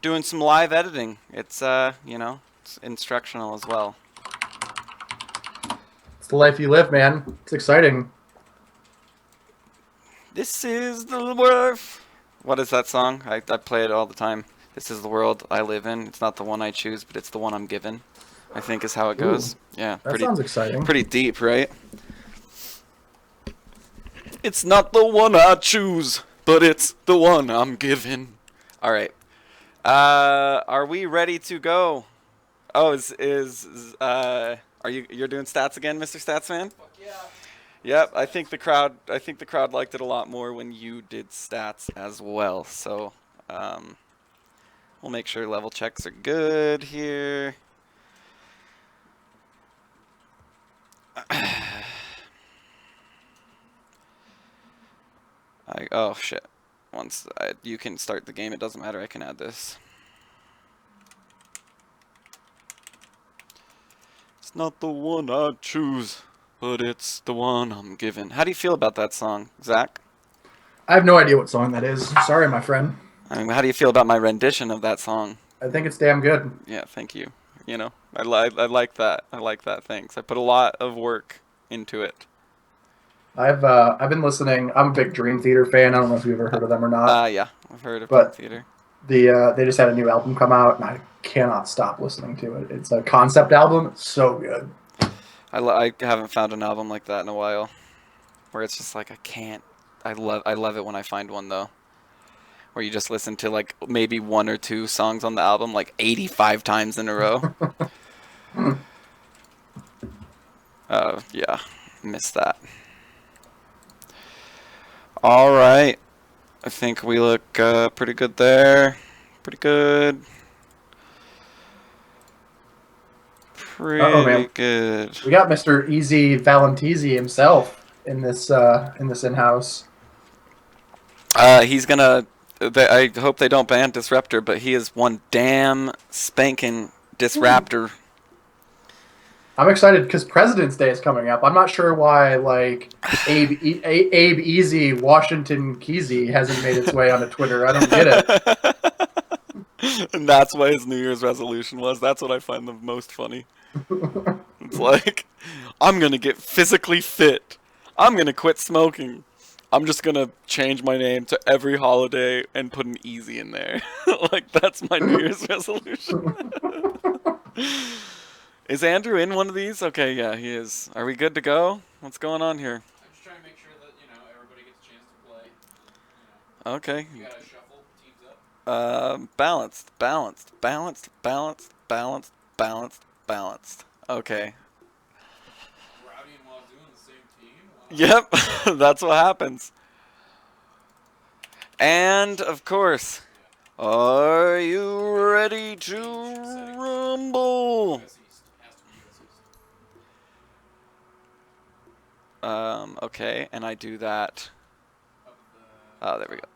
Doing some live editing. It's you know, it's instructional as well. It's the life you live, man. It's exciting. This is the world. What is that song? I play it all the time. This is the world I live in. It's not the one I choose, but it's the one I'm given, I think is how it goes. Ooh, Yeah, that sounds exciting. Pretty deep, right? It's not the one I choose, but it's the one I'm given. All right. Are we ready to go? Oh, are you're doing stats again, Mr. Statsman? Fuck yeah. Yep, I think the crowd liked it a lot more when you did stats as well. So, we'll make sure level checks are good here. Oh shit. Once you can start the game, it doesn't matter. I can add this. It's not the one I choose, but it's the one I'm given. How do you feel about that song, Zach? I have no idea what song that is. Sorry, my friend. I mean, how do you feel about my rendition of that song? I think it's damn good. Yeah, thank you. You know, I like that. I like that. Thanks. I put a lot of work into it. I've been listening. I'm a big Dream Theater fan. I don't know if you've ever heard of them or not. Yeah, I've heard of But Dream Theater. They just had a new album come out, and I cannot stop listening to it. It's a concept album. It's so good. I haven't found an album like that in a while, where it's just like I can't. I love it when I find one though, where you just listen to like maybe one or two songs on the album like 85 times in a row. Yeah, miss that. All right, I think we look pretty good there. Pretty good. Pretty good. We got Mr. Easy Valentisi himself in this in-house. He's gonna. I hope they don't ban Disruptor, but he is one damn spanking Disruptor. I'm excited because President's Day is coming up. I'm not sure why like Abe Easy Washington Kesey hasn't made its way onto Twitter. I don't get it. And that's why his New Year's resolution was. That's what I find the most funny. It's like, I'm gonna get physically fit. I'm gonna quit smoking. I'm just gonna change my name to every holiday and put an easy in there. Like, that's my New Year's resolution. Is Andrew in one of these? Okay, yeah, he is. Are we good to go? What's going on here? I'm just trying to make sure that, everybody gets a chance to play. Okay. You gotta shuffle teams up. Balanced. Okay. Rowdy and Wazoo on the same team? Wow. Yep, that's what happens. And, of course, are you ready to rumble? Okay, and I do that. Oh, there we go.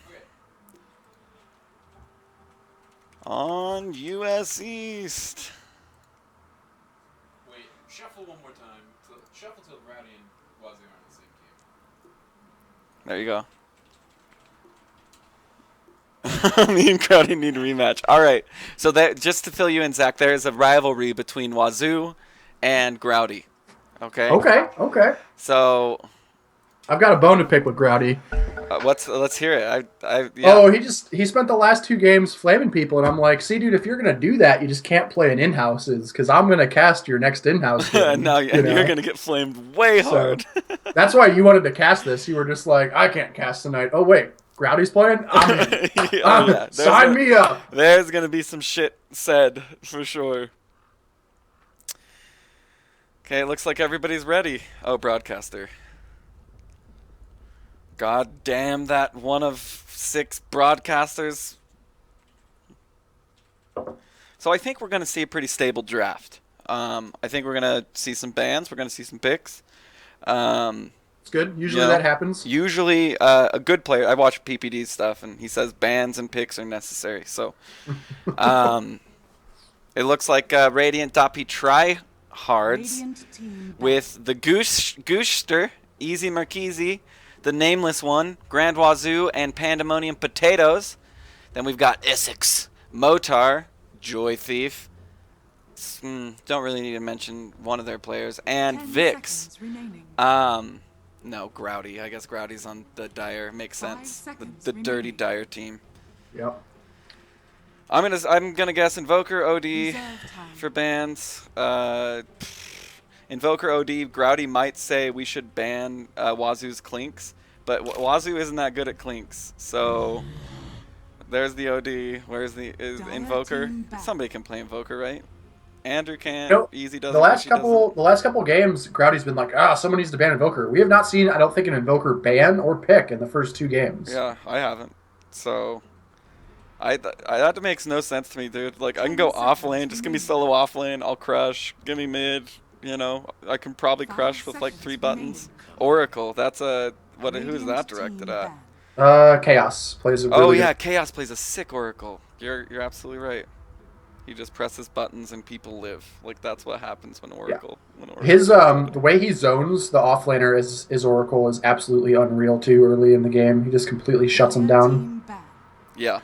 Okay. On US East. Wait, shuffle one more time. Shuffle till Rowdy and Wazoo are on the same team. There you go. Me and Crowdy need a rematch. All right. So that, just to fill you in, Zach, there is a rivalry between Wazoo and Growdy. Okay. Okay. So I've got a bone to pick with Growdy. let's hear it. Yeah. Oh, he spent the last 2 games flaming people, and I'm like, see, dude, if you're gonna do that, you just can't play in in-houses because I'm gonna cast your next in-house game. And now you're gonna get flamed way hard. That's why you wanted to cast this. You were just like, I can't cast tonight. Oh wait, Growdy's playing. I'm in. Yeah. Sign me up. There's gonna be some shit said for sure. Okay, it looks like everybody's ready. Oh, broadcaster. God damn that one of 6 broadcasters. So I think we're going to see a pretty stable draft. I think we're going to see some bans. We're going to see some picks. It's good. Usually that happens. Usually a good player. I watch PPD's stuff, and he says bans and picks are necessary. So it looks like Radiant DotP tryhards with the Gooster, Easy Marquise, the Nameless One, Grand Wazoo, and Pandemonium Potatoes. Then we've got Essex, Motar, Joy Thief, don't really need to mention one of their players. And 10 Vix. seconds remaining. No, Grouty. I guess Grouty's on the Dire. Makes 5 sense. seconds The dirty remaining. Dire team. Yep. I'm gonna guess Invoker OD Reserve time. for bans. Invoker OD. Grouty might say we should ban Wazoo's Clinks, but Wazoo isn't that good at Clinks. So there's the OD. Where's the Dire Invoker? team back. Somebody can play Invoker, right? Andrew can't. Nope. Easy doesn't. The last Gushi couple games, Grouty's been like, someone needs to ban Invoker. We have not seen, I don't think, an Invoker ban or pick in the first 2 games. Yeah, I haven't. So that makes no sense to me, dude. Like, I can go 10 off seconds lane, just give me remaining. solo off lane, I'll crush. Give me mid, you know. I can probably 5 crush with like seconds 3 buttons. remaining. Oracle, that's a who's Radiant that team directed at? banned. Chaos plays a really Oh yeah, good. Chaos plays a sick Oracle. You're absolutely right. He just presses buttons and people live. Like, that's what happens when Oracle. His the way he zones the offlaner is Oracle is absolutely unreal too. Early in the game, he just completely shuts him Dire down. team banned. Yeah.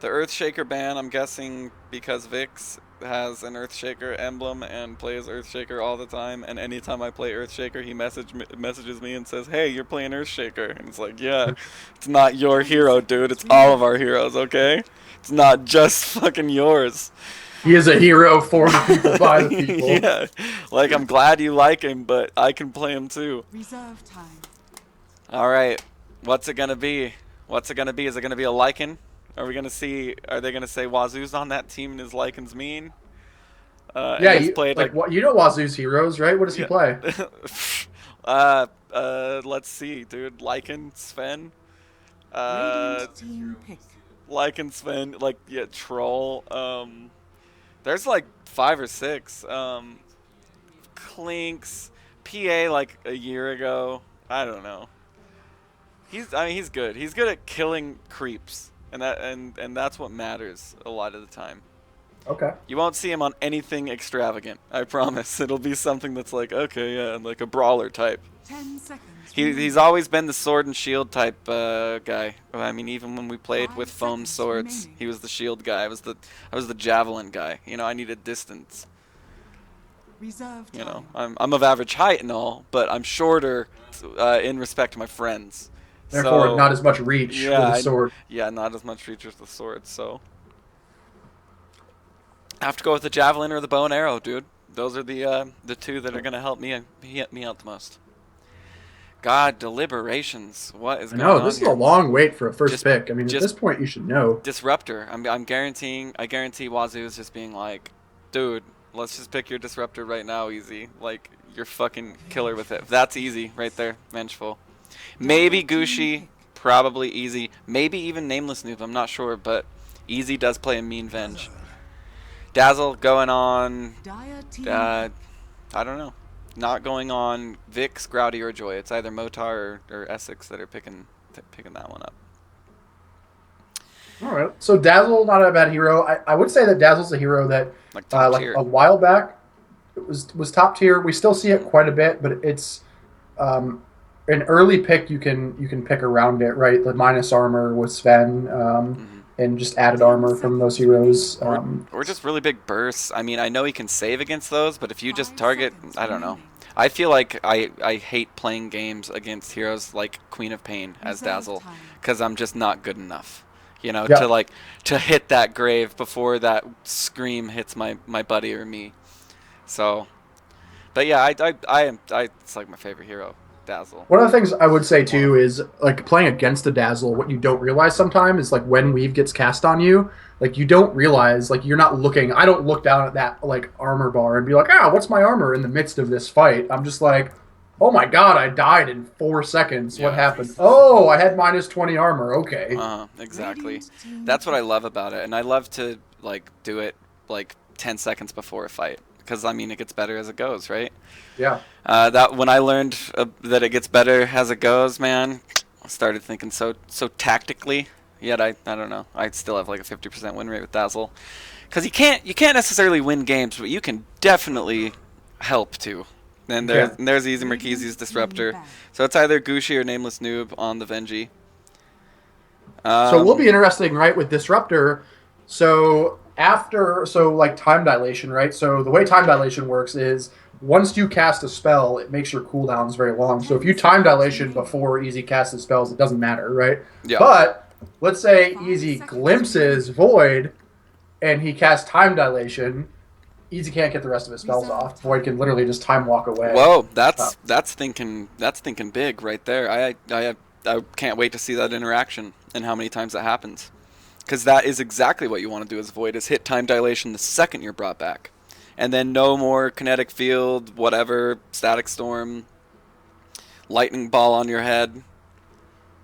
The Earthshaker ban, I'm guessing because Vix has an Earthshaker emblem and plays Earthshaker all the time, and anytime I play Earthshaker, he messages me and says, "Hey, you're playing Earthshaker." And it's like, yeah, it's not your hero, dude. It's all of our heroes, okay? It's not just fucking yours. He is a hero for the people, by the people. Yeah, like, I'm glad you like him, but I can play him too. Reserve time. All right, what's it gonna be? What's it gonna be? Is it gonna be a Lycan? Are they gonna say Wazoo's on that team and his Lycan's mean? Yeah, he's played what you know Wazoo's heroes, right? What does he play? Let's see, dude. Lycan, Sven. Radiant team pick. Lycan, Sven, like, yeah, Troll. There's like 5 or 6. Clinks, PA like a year ago. I don't know. He's good. He's good at killing creeps, and that's what matters a lot of the time. Okay. You won't see him on anything extravagant. I promise. It'll be something that's like, okay, yeah, like a brawler type. 10 seconds. He's always been the sword and shield type guy. I mean, even when we played 5 with foam seconds swords, remaining. he was the shield guy. I was the javelin guy. You know, I needed distance. Reserve time. You know, I'm of average height and all, but I'm shorter in respect to my friends. Therefore, So, not as much reach with a sword. Yeah, not as much reach with the sword. So I have to go with the javelin or the bow and arrow, dude. Those are the 2 that are gonna help me out the most. God, deliberations. What is going on? No, this is here? a long wait for a first Just- pick. I mean, at just- this point, you should know. Disruptor. I guarantee Wazoo is just being like, dude, let's just pick your disruptor right now, easy. Like, you're fucking killer with it. That's easy right there, vengeful. Maybe Gushi, probably easy. Maybe even Nameless Noob, I'm not sure, but easy does play a mean venge. Dazzle going on, Dire team I don't know. Not going on Vix, Grouty, or Joy. It's either Motar or Essex that are picking that one up. All right. So Dazzle, not a bad hero. I would say that Dazzle's a hero that, Like top tier. a while back, it was top tier. We still see it quite a bit, but it's an early pick. You can pick around it, right? The minus armor with Sven, and just added armor from those heroes. Or just really big bursts. I mean, I know he can save against those, but if you just 5 target, seconds I don't know. remaining. I feel like I hate playing games against heroes like Queen of Pain as Reserve Dazzle, time. because I'm just not good enough. You know, Yeah. to hit that grave before that scream hits my buddy or me. So, but yeah, it's like my favorite hero, Dazzle. One of the things I would say too is like playing against a Dazzle. What you don't realize sometimes is like when weave gets cast on you, like you don't realize, like you're not looking. I don't look down at that like armor bar and be like, what's my armor in the midst of this fight? I'm just like, oh my god, I died in 4 seconds. What Yeah. happened? Oh, I had minus 20 armor. Okay. Exactly. Radiant team That's what I pick. love about it, and I love to like do it like 10 seconds before a fight, because I mean it gets better as it goes, right? Yeah. That when I learned that it gets better as it goes, man, I started thinking so tactically. Yet I don't know. I still have like a 50% win rate with Dazzle, because you can't necessarily win games, but you can definitely help to. And there's Easy Marquise's disruptor. So it's either Gushi or Nameless Noob on the Venji. So we'll be interesting, right, with Disruptor. So after, so like time dilation, right? So the way time dilation works is once you cast a spell, it makes your cooldowns very long. So if you time dilation before Easy casts his spells, it doesn't matter, right? Yeah. But let's say Easy glimpses Void and he casts time dilation. Easy can't get the rest of his spells off. Void can literally just time walk away. Whoa, that's thinking big right there. I can't wait to see that interaction and how many times that happens, because that is exactly what you want to do as Void, is hit time dilation the second you're brought back, and then no more kinetic field, whatever, static storm, lightning ball on your head,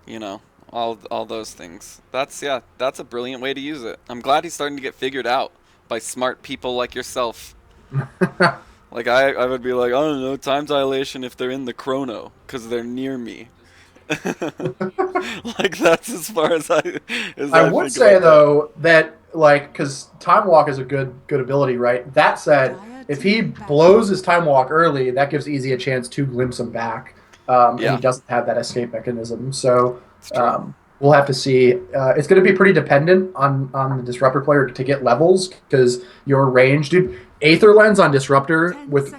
you know, all those things. That's a brilliant way to use it. I'm glad he's starting to get figured out by smart people like yourself. Like I would be like, I don't know, time dilation if they're in the chrono because they're near me. Like that's as far as I would think say about though that like because time walk is a good ability, right? That said, if he blows his time walk early, that gives Easy a chance to glimpse him back, and Yeah. he doesn't have that escape mechanism. So It's true. we'll have to see. It's going to be pretty dependent on the disruptor player to get levels because your range, dude. Aether lens on disruptor with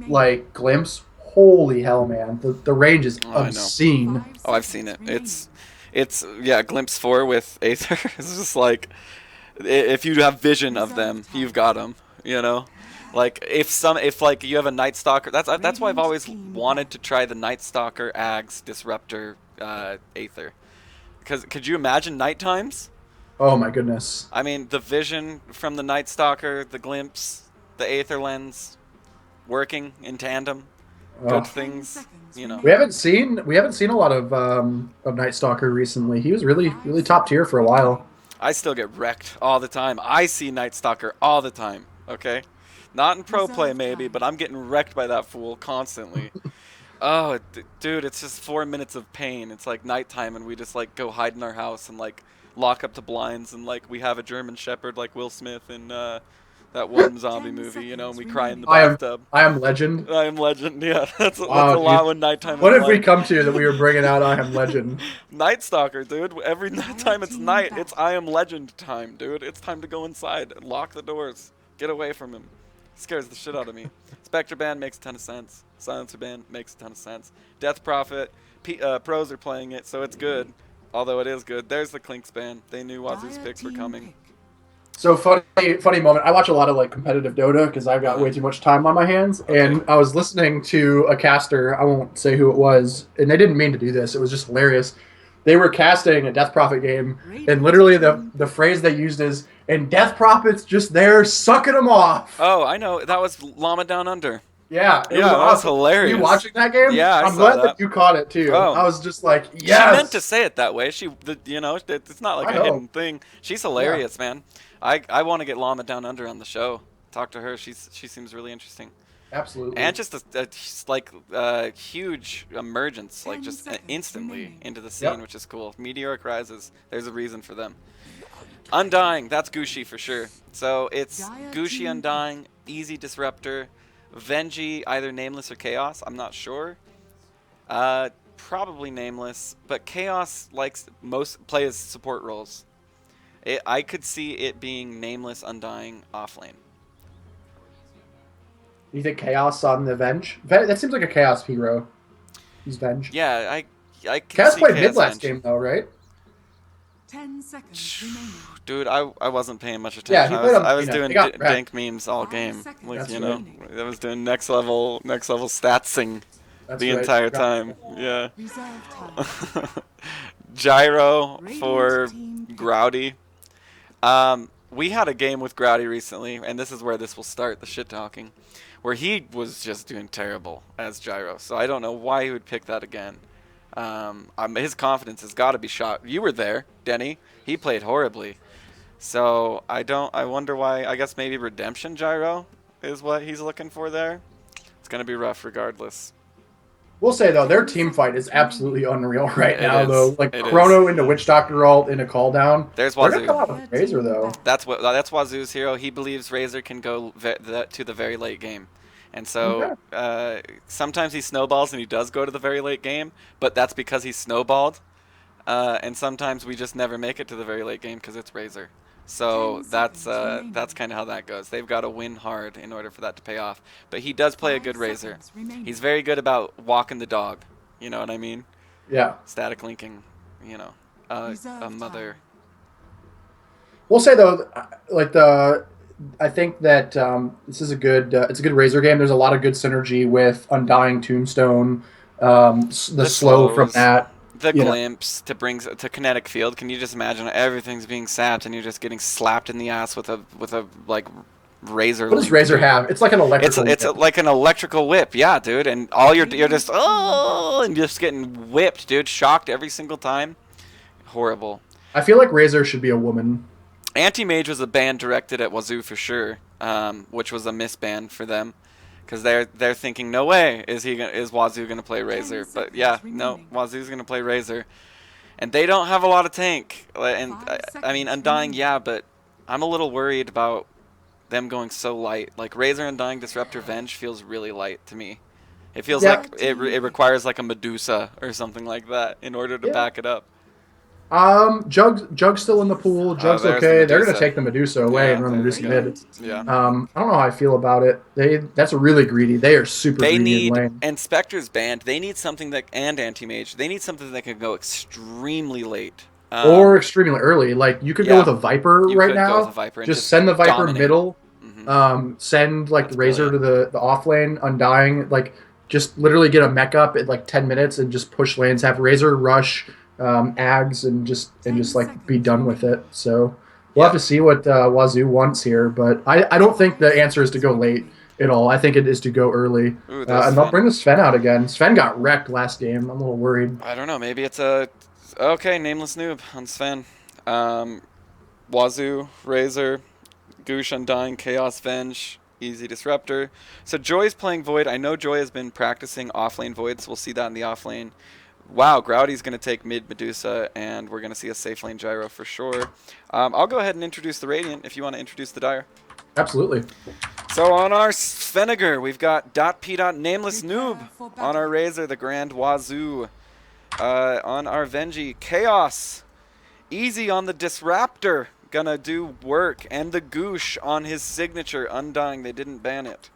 like glimpse. Holy hell, man! The range is Oh, I know. obscene. Oh, I've seen it. It's yeah, glimpse 4 with Aether. It's just like if you have vision of them, you've got them. You know, like if like you have a Night Stalker. That's why I've always wanted to try the Night Stalker Ags Disruptor Aether. Because could you imagine night times? Oh my goodness! I mean, the vision from the Night Stalker, the glimpse, the Aether lens, working in tandem. Oh. Good things, you know. We haven't seen a lot of Night Stalker recently. He was really top tier for a while. I still get wrecked all the time. I see Night Stalker all the time. Okay, not in pro play maybe, but I'm getting wrecked by that fool constantly. Oh, dude, it's just 4 minutes of pain. It's like nighttime, and we just like go hide in our house and like lock up the blinds, and like we have a German Shepherd like Will Smith in that one zombie movie, you know, and we cry in the bathtub. I am Legend. I Am Legend, yeah. That's a Wow, lot dude. when nighttime What is have we like. come to that we were bringing out I Am Legend? Night Stalker, dude. Every time it's night, it's I Am Legend time, dude. It's time to go inside and lock the doors. Get away from him. Scares the shit out of me. Spectre Band makes a ton of sense. Silencer Band makes a ton of sense. Death Prophet, pros are playing it, so it's good. Although it is good. There's the Clinks Band. They knew Wazoo's picks were coming. So funny moment. I watch a lot of like competitive Dota because I've got way too much time on my hands. And I was listening to a caster. I won't say who it was, and they didn't mean to do this. It was just hilarious. They were casting a Death Prophet game, and literally the phrase they used is, "And Death Prophet's just there sucking them off." Oh, I know. That was Llama Down Under. Yeah, Yeah, that was awesome. hilarious. Were you watching that game? Yeah, I I'm saw glad that. that you caught it too. Oh. I was just like, yes. She meant to say it that way. You know, it's not like I a know. hidden thing. She's hilarious, man. I want to get Llama Down Under on the show. Talk to her. She seems really interesting. Absolutely. And just a huge emergence, like 10 just seconds instantly remaining. into the scene, Yep. which is cool. Meteoric rises. There's a reason for them. Undying. That's Gushi for sure. So it's Dire Gushi team Undying, Easy Disruptor, Venji, either Nameless or Chaos. I'm not sure. Probably Nameless, but Chaos likes plays support roles. I could see it being Nameless, Undying, offlane. You think Chaos on the Venge? That seems like a Chaos hero. He's Venge. Yeah, I can Chaos see played Chaos mid last Venge. game though, right? 10 seconds remaining. Dude, I wasn't paying much Yeah, attention. he played I on- was you know, doing they got wrecked. dank memes all 5 game. seconds Like, That's you know, right. I was doing next level statsing That's the right. entire Got- time. Yeah. Reserve time. Gyro for Radiant team pick. Grouty. We had a game with Grouty recently, and this is where this will start, the shit talking, where he was just doing terrible as Gyro. So I don't know why he would pick that again. His confidence has got to be shot. You were there, Denny. He played horribly. So I wonder why. I guess maybe Redemption Gyro is what he's looking for there. It's going to be rough regardless. We'll say though, their team fight is absolutely unreal right It now. is. Though, like It Chrono into Witch Doctor ult into Call Down. There's They're gonna Wazoo. come out with Razor though. That's Wazoo's hero. He believes Razor can go to the very late game. And so sometimes he snowballs and he does go to the very late game, but that's because he's snowballed. And sometimes we just never make it to the very late game because it's Razor. So 10 that's seconds remaining. that's kind of how that goes. They've got to win hard in order for that to pay off. But he does play a 5 good Razor. seconds remaining. He's very good about walking the dog. You know what I mean? Yeah. Static linking. You know, a Reserve mother. time. We'll say though, I think that this is it's a good Razor game. There's a lot of good synergy with Undying Tombstone, the slow from slows, that. the you know. glimpse to kinetic field. Can you just imagine everything's being sapped and you're just getting slapped in the ass with a like razor? What does Razor have? It's like an electrical. Like an electrical whip, yeah, dude. And all you're just and just getting whipped, dude. Shocked every single time. Horrible. I feel like Razor should be a woman. Anti-Mage was a ban directed at Wazoo for sure, which was a misban for them, because they're thinking, no way is Wazoo gonna play Razor, but yeah, no, Wazoo's gonna play Razor, and they don't have a lot of tank, and I mean Undying, yeah, but I'm a little worried about them going so light. Like Razor Undying Disruptor Venge feels really light to me. It feels like it requires like a Medusa or something like that in order to back it up. Jug's still in the pool. Jug's there's okay. the They're gonna Medusa. take the Medusa away and run the there Medusa you go. mid. Yeah. I don't know how I feel about it. That's really greedy. They are super They greedy need, in lane. and Spectre's banned, they need something that, and Anti-Mage, they need something that can go extremely late. Or extremely early. Like you could go with a Viper you right could go now. with a Viper and just send the Viper dominate. middle. Send like That's Razor to the off lane, Undying. Like just literally get a mech up at like 10 minutes and just push lanes. Have Razor rush Ags and just like be done with it. So we'll have to see what Wazoo wants here. But I don't think the answer is to go late at all. I think it is to go early. Ooh, and they'll bring the Sven out again. Sven got wrecked last game. I'm a little worried. I don't know. Maybe it's a okay nameless noob on Sven. Wazoo, Razor, Goosh, Undying, Chaos, Venge, Easy Disruptor. So Joy's playing Void. I know Joy has been practicing offlane Void, so we'll see that in the offlane. Wow, Grouty's going to take mid Medusa, and we're going to see a safe lane Gyro for sure. I'll go ahead and introduce the Radiant if you want to introduce the Dire. Absolutely. So on our Sveniger, we've got .p. Nameless Noob. On our Razor, the Grand Wazoo. On our Venji, Chaos. Easy on the Disruptor. Gonna do work. And the Goosh on his signature, Undying. They didn't ban it.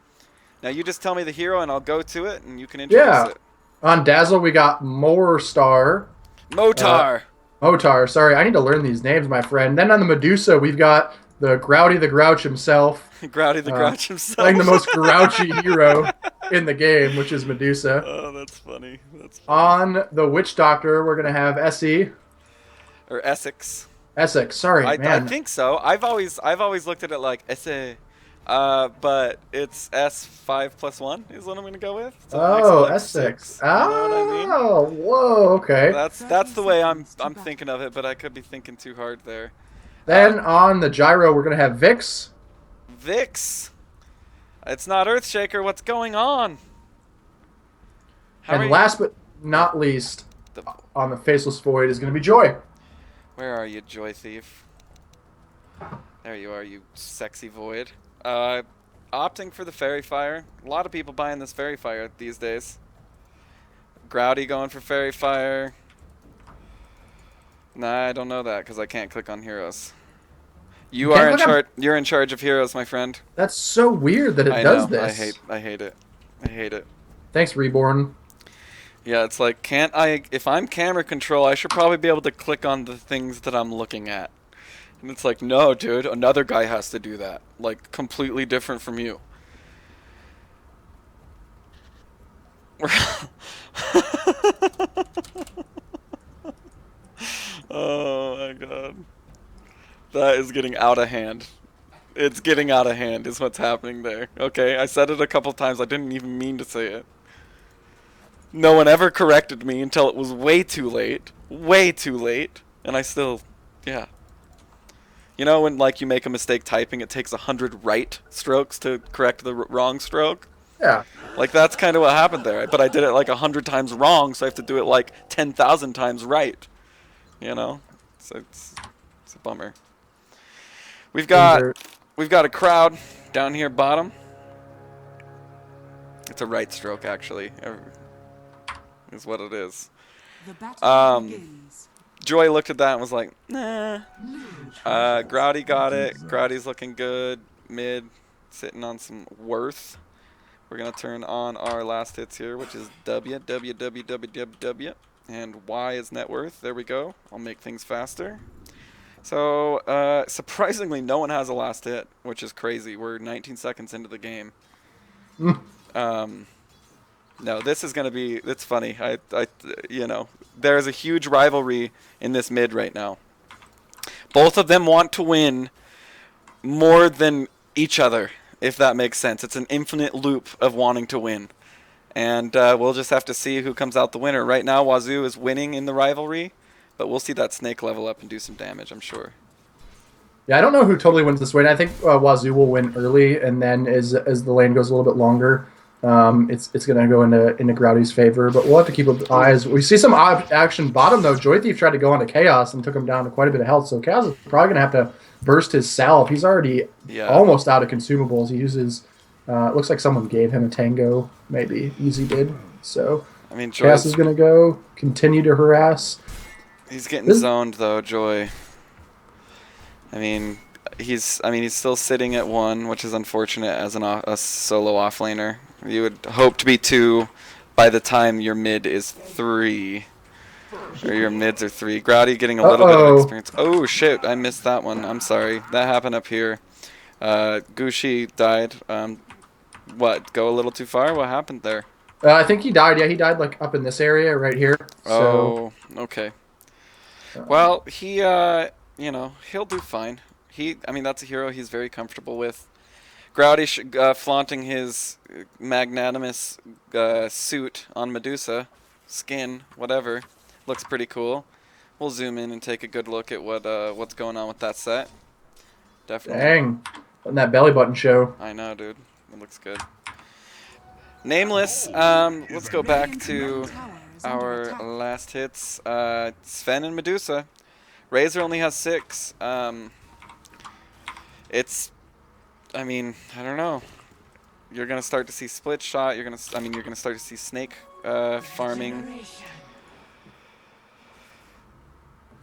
Now you just tell me the hero and I'll go to it and you can introduce it. On Dazzle, we got Morstar. Motar. Motar, sorry. I need to learn these names, my friend. Then on the Medusa, we've got the Grouty the Grouch himself. Grouty the Grouch himself. Playing the most grouchy hero in the game, which is Medusa. Oh, that's funny. On the Witch Doctor, we're going to have Essie. Or Essex. Essex, sorry, man. I think so. I've always looked at it like Essie. But it's S5+1 is what I'm gonna go with. So S6. You know what I mean? Oh, whoa, okay. That's the way I'm thinking of it, but I could be thinking too hard there. Then on the Gyro, we're gonna have Vix. Vix. It's not Earthshaker. What's going on? And last but not least, on the Faceless Void is gonna be Joy. Where are you, Joy Thief? There you are, you sexy Void. Opting for the Fairy Fire. A lot of people buying this Fairy Fire these days. Grouty going for Fairy Fire. Nah, I don't know that because I can't click on heroes. You're in charge of heroes, my friend. That's so weird that it does this. I hate it. I hate it. Thanks, Reborn. Yeah, it's like, if I'm camera control, I should probably be able to click on the things that I'm looking at. And it's like, no, dude, another guy has to do that. Like, completely different from you. Oh, my God. That is getting out of hand. It's getting out of hand is what's happening there. Okay, I said it a couple times. I didn't even mean to say it. No one ever corrected me until it was way too late. Way too late. And I still, yeah. You know when like you make a mistake typing, it takes 100 right strokes to correct the wrong stroke? Yeah. Like that's kind of what happened there. But I did it like 100 times wrong, so I have to do it like 10,000 times right. You know? So it's a bummer. We've got a crowd down here bottom. It's a right stroke actually. Is what it is. The battle begins. Joy looked at that and was like, nah. Growdy got it. Growdy's looking good. Mid, sitting on some worth. We're going to turn on our last hits here, which is W, W, W, W, W, W. And Y is net worth. There we go. I'll make things faster. So, surprisingly, no one has a last hit, which is crazy. We're 19 seconds into the game. No, this is going to be, it's funny. You know, there's a huge rivalry in this mid right now. Both of them want to win more than each other, if that makes sense. It's an infinite loop of wanting to win. And we'll just have to see who comes out the winner. Right now, Wazoo is winning in the rivalry, but we'll see that Snake level up and do some damage, I'm sure. Yeah, I don't know who totally wins this lane. I think Wazoo will win early, and then as the lane goes a little bit longer, it's going to go into Growdy's favor. But we'll have to keep eyes. We see some action bottom, though. Joy Thief tried to go onto Chaos and took him down to quite a bit of health. So Chaos is probably going to have to burst his salve. He's already almost out of consumables. He uses, it looks like someone gave him a tango, maybe. Easy did. So I mean, Chaos is going to go, continue to harass. He's getting zoned, though, Joy. I mean, he's still sitting at 1, which is unfortunate as a solo offlaner. You would hope to be 2 by the time your mid is 3. Or your mids are 3. Growdy getting a little bit of experience. Oh, shit. I missed that one. I'm sorry. That happened up here. Gushi died. What? Go a little too far? What happened there? I think he died. Yeah, he died like up in this area right here. So, oh, okay. Well, he, you know, he'll do fine. I mean, that's a hero he's very comfortable with. Growdy flaunting his magnanimous suit on Medusa, skin, whatever, looks pretty cool. We'll zoom in and take a good look at what's going on with that set. Definitely. Dang, letting that belly button show. I know, dude. It looks good. Nameless. Let's go back to our last hits. Sven and Medusa. Razor only has 6. I mean, I don't know. You're gonna start to see split shot. You're gonna start to see Snake farming.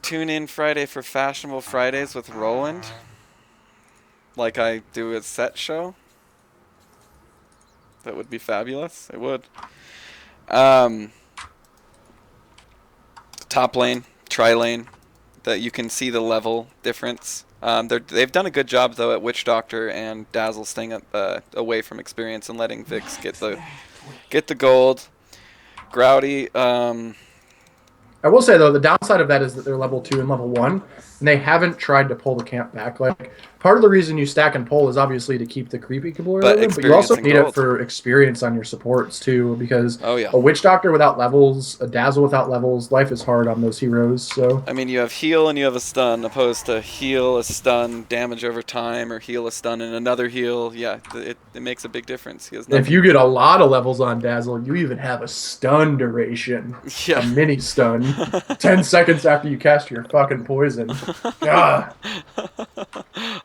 Tune in Friday for Fashionable Fridays with Roland, like I do a set show. That would be fabulous. It would. Top lane, tri lane, that you can see the level difference. They've done a good job though at Witch Doctor and Dazzle staying away from experience and letting Vix get the gold. Growdy. I will say though, the downside of that is that they're level 2 and level 1, and they haven't tried to pull the camp back. Like, part of the reason you stack and pull is obviously to keep the creepy Kabul relevant, but you also need it for experience on your supports too, because a Witch Doctor without levels, a Dazzle without levels, life is hard on those heroes. So I mean, you have heal and you have a stun, opposed to heal, a stun, damage over time, or heal, a stun, and another heal. Yeah, it makes a big difference. If you get a lot of levels on Dazzle, you even have a stun duration, a mini stun, 10 seconds after you cast your fucking poison. God.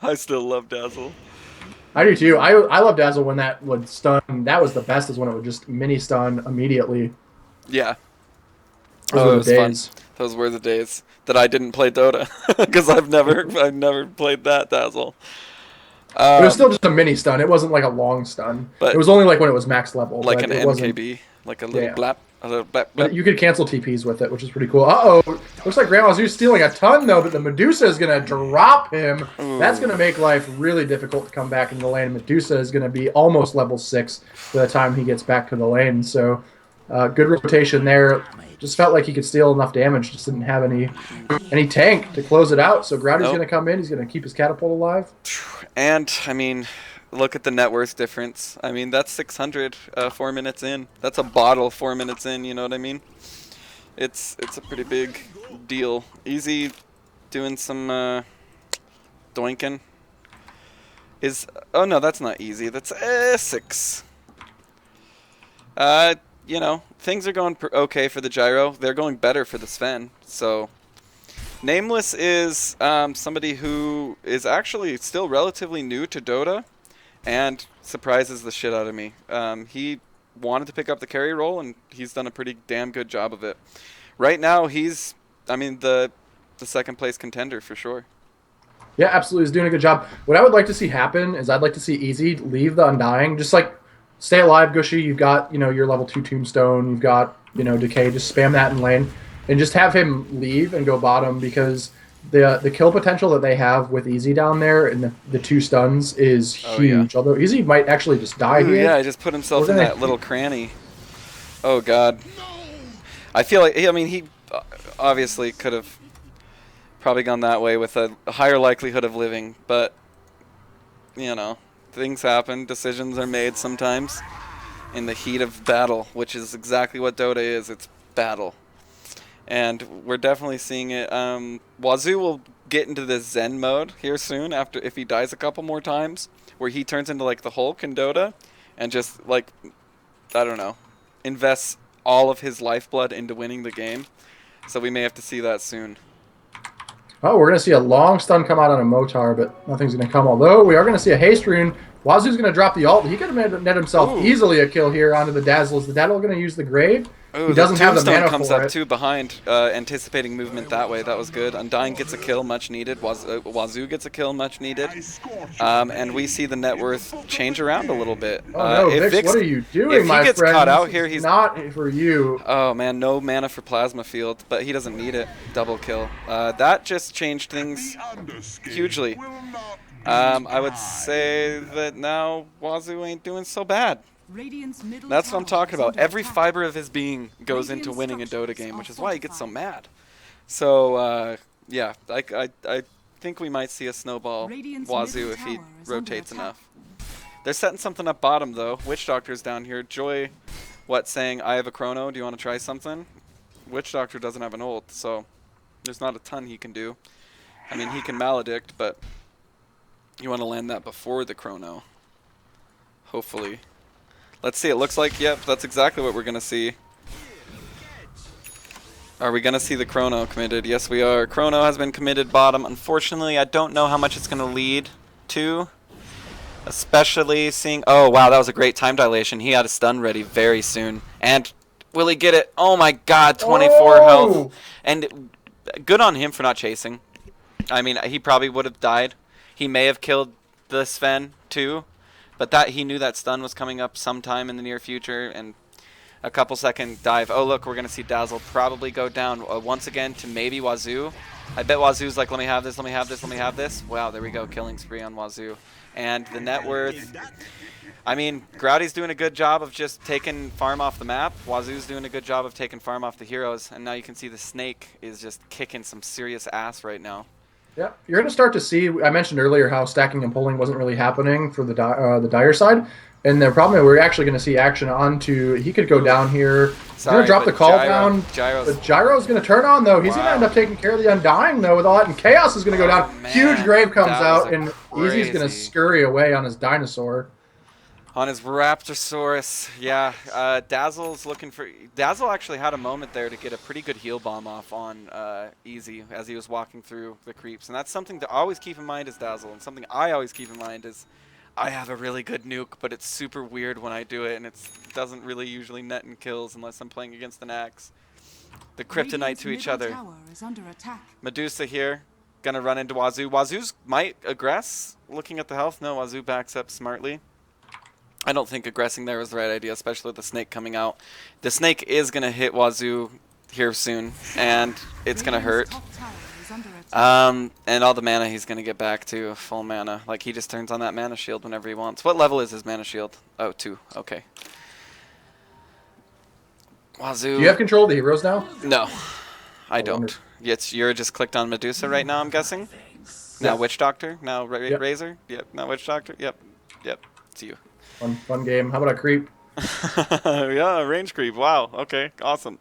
I still love Dazzle. I do too. I love Dazzle when that would stun. That was the best, is when it would just mini stun immediately. Yeah. Those were the days. Fun. Those were the days that I didn't play Dota, because I've never played that Dazzle. It was still just a mini stun. It wasn't like a long stun. But it was only like when it was max level. Like an MKB, like a little blap. But you could cancel TPs with it, which is pretty cool. Looks like Grandma Zoo's stealing a ton, though, but the Medusa is going to drop him. Ooh. That's going to make life really difficult to come back in the lane. Medusa is going to be almost level 6 by the time he gets back to the lane. So, good rotation there. Just felt like he could steal enough damage, just didn't have any tank to close it out. So Growdy's going to come in. He's going to keep his catapult alive. And, I mean, look at the net worth difference. I mean, that's 600 4 minutes in. That's a bottle 4 minutes in, you know what I mean? It's a pretty big deal. Easy doing some doinking. Oh no, that's not easy. That's 6. You know, things are going okay for the gyro. They're going better for the Sven. So Nameless is somebody who is actually still relatively new to Dota and surprises the shit out of me. He wanted to pick up the carry role, and he's done a pretty damn good job of it. Right now, the the second place contender for sure. Yeah, absolutely. He's doing a good job. What I would like to see happen is I'd like to see Easy leave the Undying. Just like stay alive, Gushi. You've got, your level 2 Tombstone. You've got, Decay. Just spam that in lane. And just have him leave and go bottom because the kill potential that they have with Easy down there and the 2 stuns is huge. Yeah. Although Easy might actually just die Ooh, here. yeah, he just put himself in that little cranny. Oh, God. I feel like, he obviously could have probably gone that way with a higher likelihood of living, but, things happen. Decisions are made sometimes in the heat of battle, which is exactly what Dota is. It's battle. And we're definitely seeing it. Wazoo will get into this Zen mode here soon if he dies a couple more times, where he turns into like the Hulk in Dota and just invests all of his lifeblood into winning the game. So we may have to see that soon. Oh, we're going to see a long stun come out on a Motar, but nothing's going to come. Although we are going to see a haste rune. Wazoo's going to drop the ult. He could have net himself easily a kill here onto the Dazzle. Is the Dazzle going to use the Grave? Ooh, he doesn't have the mana comes for up it. too behind, anticipating movement that way. That was good. Undying gets a kill, much needed. Wazoo gets a kill, much needed. And we see the net worth change around a little bit. Oh no, Vix, what are you doing, my friend? If he gets caught out here, he's not for you. Oh man, no mana for Plasma Field, but he doesn't need it. Double kill. That just changed things hugely. I would say that now Wazoo ain't doing so bad. That's what I'm talking about. Every fiber of his being goes into winning a Dota game, which is why he gets so mad. So, yeah, I think we might see a snowball Wazoo if he rotates enough. They're setting something up bottom, though. Witch Doctor's down here. Joy, saying, I have a chrono. Do you want to try something? Witch Doctor doesn't have an ult, so there's not a ton he can do. I mean, he can maledict, but you want to land that before the chrono. Hopefully. Let's see, it looks like, yep, that's exactly what we're going to see. Are we going to see the chrono committed? Yes, we are. Chrono has been committed bottom. Unfortunately, I don't know how much it's going to lead to. Especially seeing... Oh, wow, that was a great time dilation. He had a stun ready very soon. And will he get it? Oh, my God, 24 health. And good on him for not chasing. I mean, he probably would have died. He may have killed the Sven, too. But that he knew that stun was coming up sometime in the near future, and a couple second dive. Oh, look, we're going to see Dazzle probably go down once again to maybe Wazoo. I bet Wazoo's like, let me have this, let me have this, let me have this. Wow, there we go, killing spree on Wazoo. And the net worth, I mean, Grouty's doing a good job of just taking farm off the map. Wazoo's doing a good job of taking farm off the heroes. And now you can see the Snake is just kicking some serious ass right now. Yeah, you're going to start to see, I mentioned earlier how stacking and pulling wasn't really happening for the Dire side. And the problem is we're actually going to see action onto, he could go down here. Sorry, going to drop the call down. The Gyro's going to turn on, though. He's going to end up taking care of the Undying, though, with all that. And Chaos is going to go down. Man, huge Grave comes out, and crazy. Easy's going to scurry away on his Dinosaur. On his Raptorsaurus, yeah. Dazzle's looking for... Dazzle actually had a moment there to get a pretty good heal bomb off on Easy as he was walking through the creeps. And that's something to always keep in mind as Dazzle. And something I always keep in mind is I have a really good nuke, but it's super weird when I do it. And it doesn't really usually net in kills unless I'm playing against an axe. The Kryptonite to each other. Medusa here. Gonna run into Wazoo. Wazoo's might aggress. Looking at the health. No, Wazoo backs up smartly. I don't think aggressing there was the right idea, especially with the Snake coming out. The Snake is going to hit Wazoo here soon, and it's going to hurt. And all the mana he's going to get back to full mana. Like, he just turns on that mana shield whenever he wants. What level is his mana shield? Oh, 2. Okay. Wazoo. Do you have control of the heroes now? No, I don't. You're just clicked on Medusa right now, I'm guessing? Now Witch Doctor? Now Razor? Yep, now Witch Doctor? Yep, it's you. Fun game. How about a creep? Yeah, range creep. Wow. Okay. Awesome.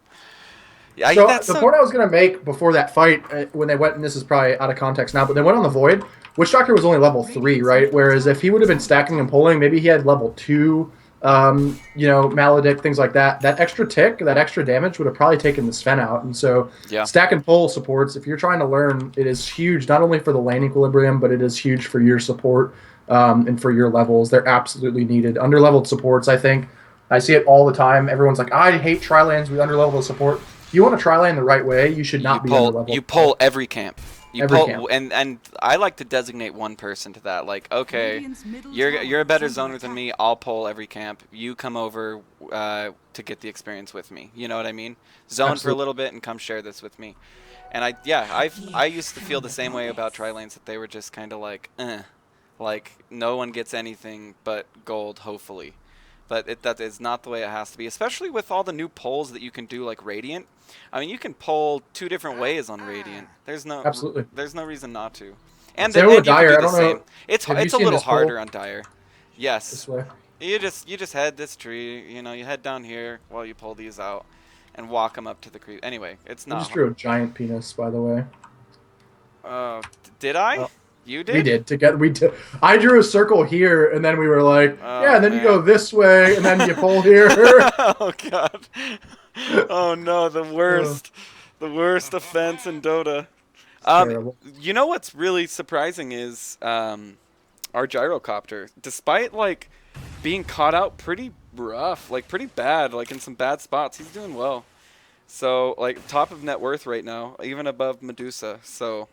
Yeah, so the point I was going to make before that fight, when they went, and this is probably out of context now, but they went on the Void. Witch Doctor was only level 3, right? Whereas if he would have been stacking and pulling, maybe he had level 2, Maledict, things like that. That extra tick, that extra damage would have probably taken the Sven out. And so stack and pull supports, if you're trying to learn, it is huge, not only for the lane equilibrium, but it is huge for your support. And for your levels, they're absolutely needed. Underleveled supports, I think. I see it all the time. Everyone's like, I hate tri-lanes with underleveled support. you want to try lane the right way, you should not be under level. You pull every camp. Every camp. And I like to designate one person to that. Like, okay, you're a better zoner than me. I'll pull every camp. You come over to get the experience with me. You know what I mean? Zone for a little bit and come share this with me. And I used to feel the same way about tri lanes, that they were just kind of like, like no one gets anything but gold, hopefully. But that is not the way it has to be, especially with all the new polls that you can do, like Radiant. I mean, you can poll 2 different ways on Radiant. There's no reason not to. And then you can do the same. It's a little harder on Dire. Yes. This way. You just head this tree. You know, you head down here while you pull these out, and walk them up to the creep. Anyway, it's not. I just drew a giant penis, by the way. Did I? You did? We did together. We did. I drew a circle here, and then we were like, yeah. And then you go this way, and then you pull here. Oh god. Oh no, the worst offense in Dota. You know what's really surprising is our gyrocopter, despite like being caught out pretty rough, like pretty bad, like in some bad spots, he's doing well. So like top of net worth right now, even above Medusa. So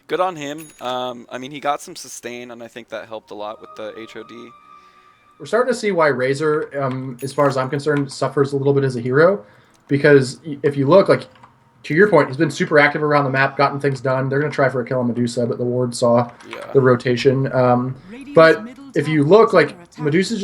good on him. I mean, he got some sustain, and I think that helped a lot with the HOD. We're starting to see why Razor, as far as I'm concerned, suffers a little bit as a hero. Because if you look, like, to your point, he's been super active around the map, gotten things done. They're going to try for a kill on Medusa, but the ward saw the rotation. But if you look, like, Medusa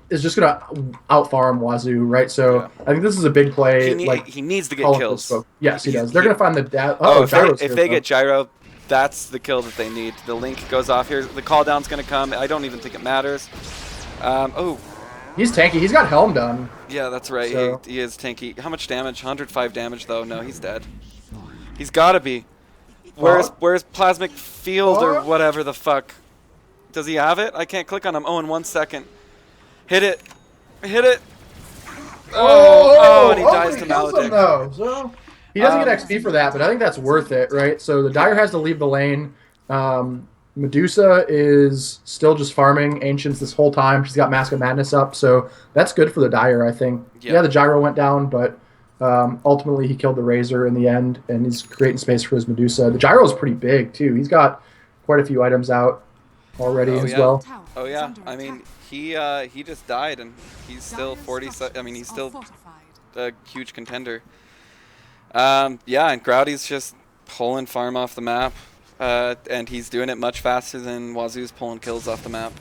is just going to out-farm Wazoo, right? So I think this is a big play. He needs to get kills. Yes, he does. They're going to find the... if they get Gyro, that's the kill that they need. The link goes off here. The call down's going to come. I don't even think it matters. He's tanky. He's got Helm done. Yeah, that's right. So. He is tanky. How much damage? 105 damage, though. No, he's dead. He's got to be. Where's Plasmic Field or whatever the fuck? Does he have it? I can't click on him. Oh, in 1 second. Hit it. Hit it. Oh, and he dies to Maledict. So he doesn't get XP for that, but I think that's worth it, right? So the Dire has to leave the lane. Medusa is still just farming Ancients this whole time. She's got Mask of Madness up, so that's good for the Dire, I think. Yeah, the Gyro went down, but ultimately he killed the Razor in the end, and he's creating space for his Medusa. The Gyro is pretty big, too. He's got quite a few items out already as well. Oh, yeah. I mean, he just died, and he's still 40... I mean, he's still a huge contender. Yeah, and Grouty's just pulling farm off the map. And he's doing it much faster than Wazoo's pulling kills off the map.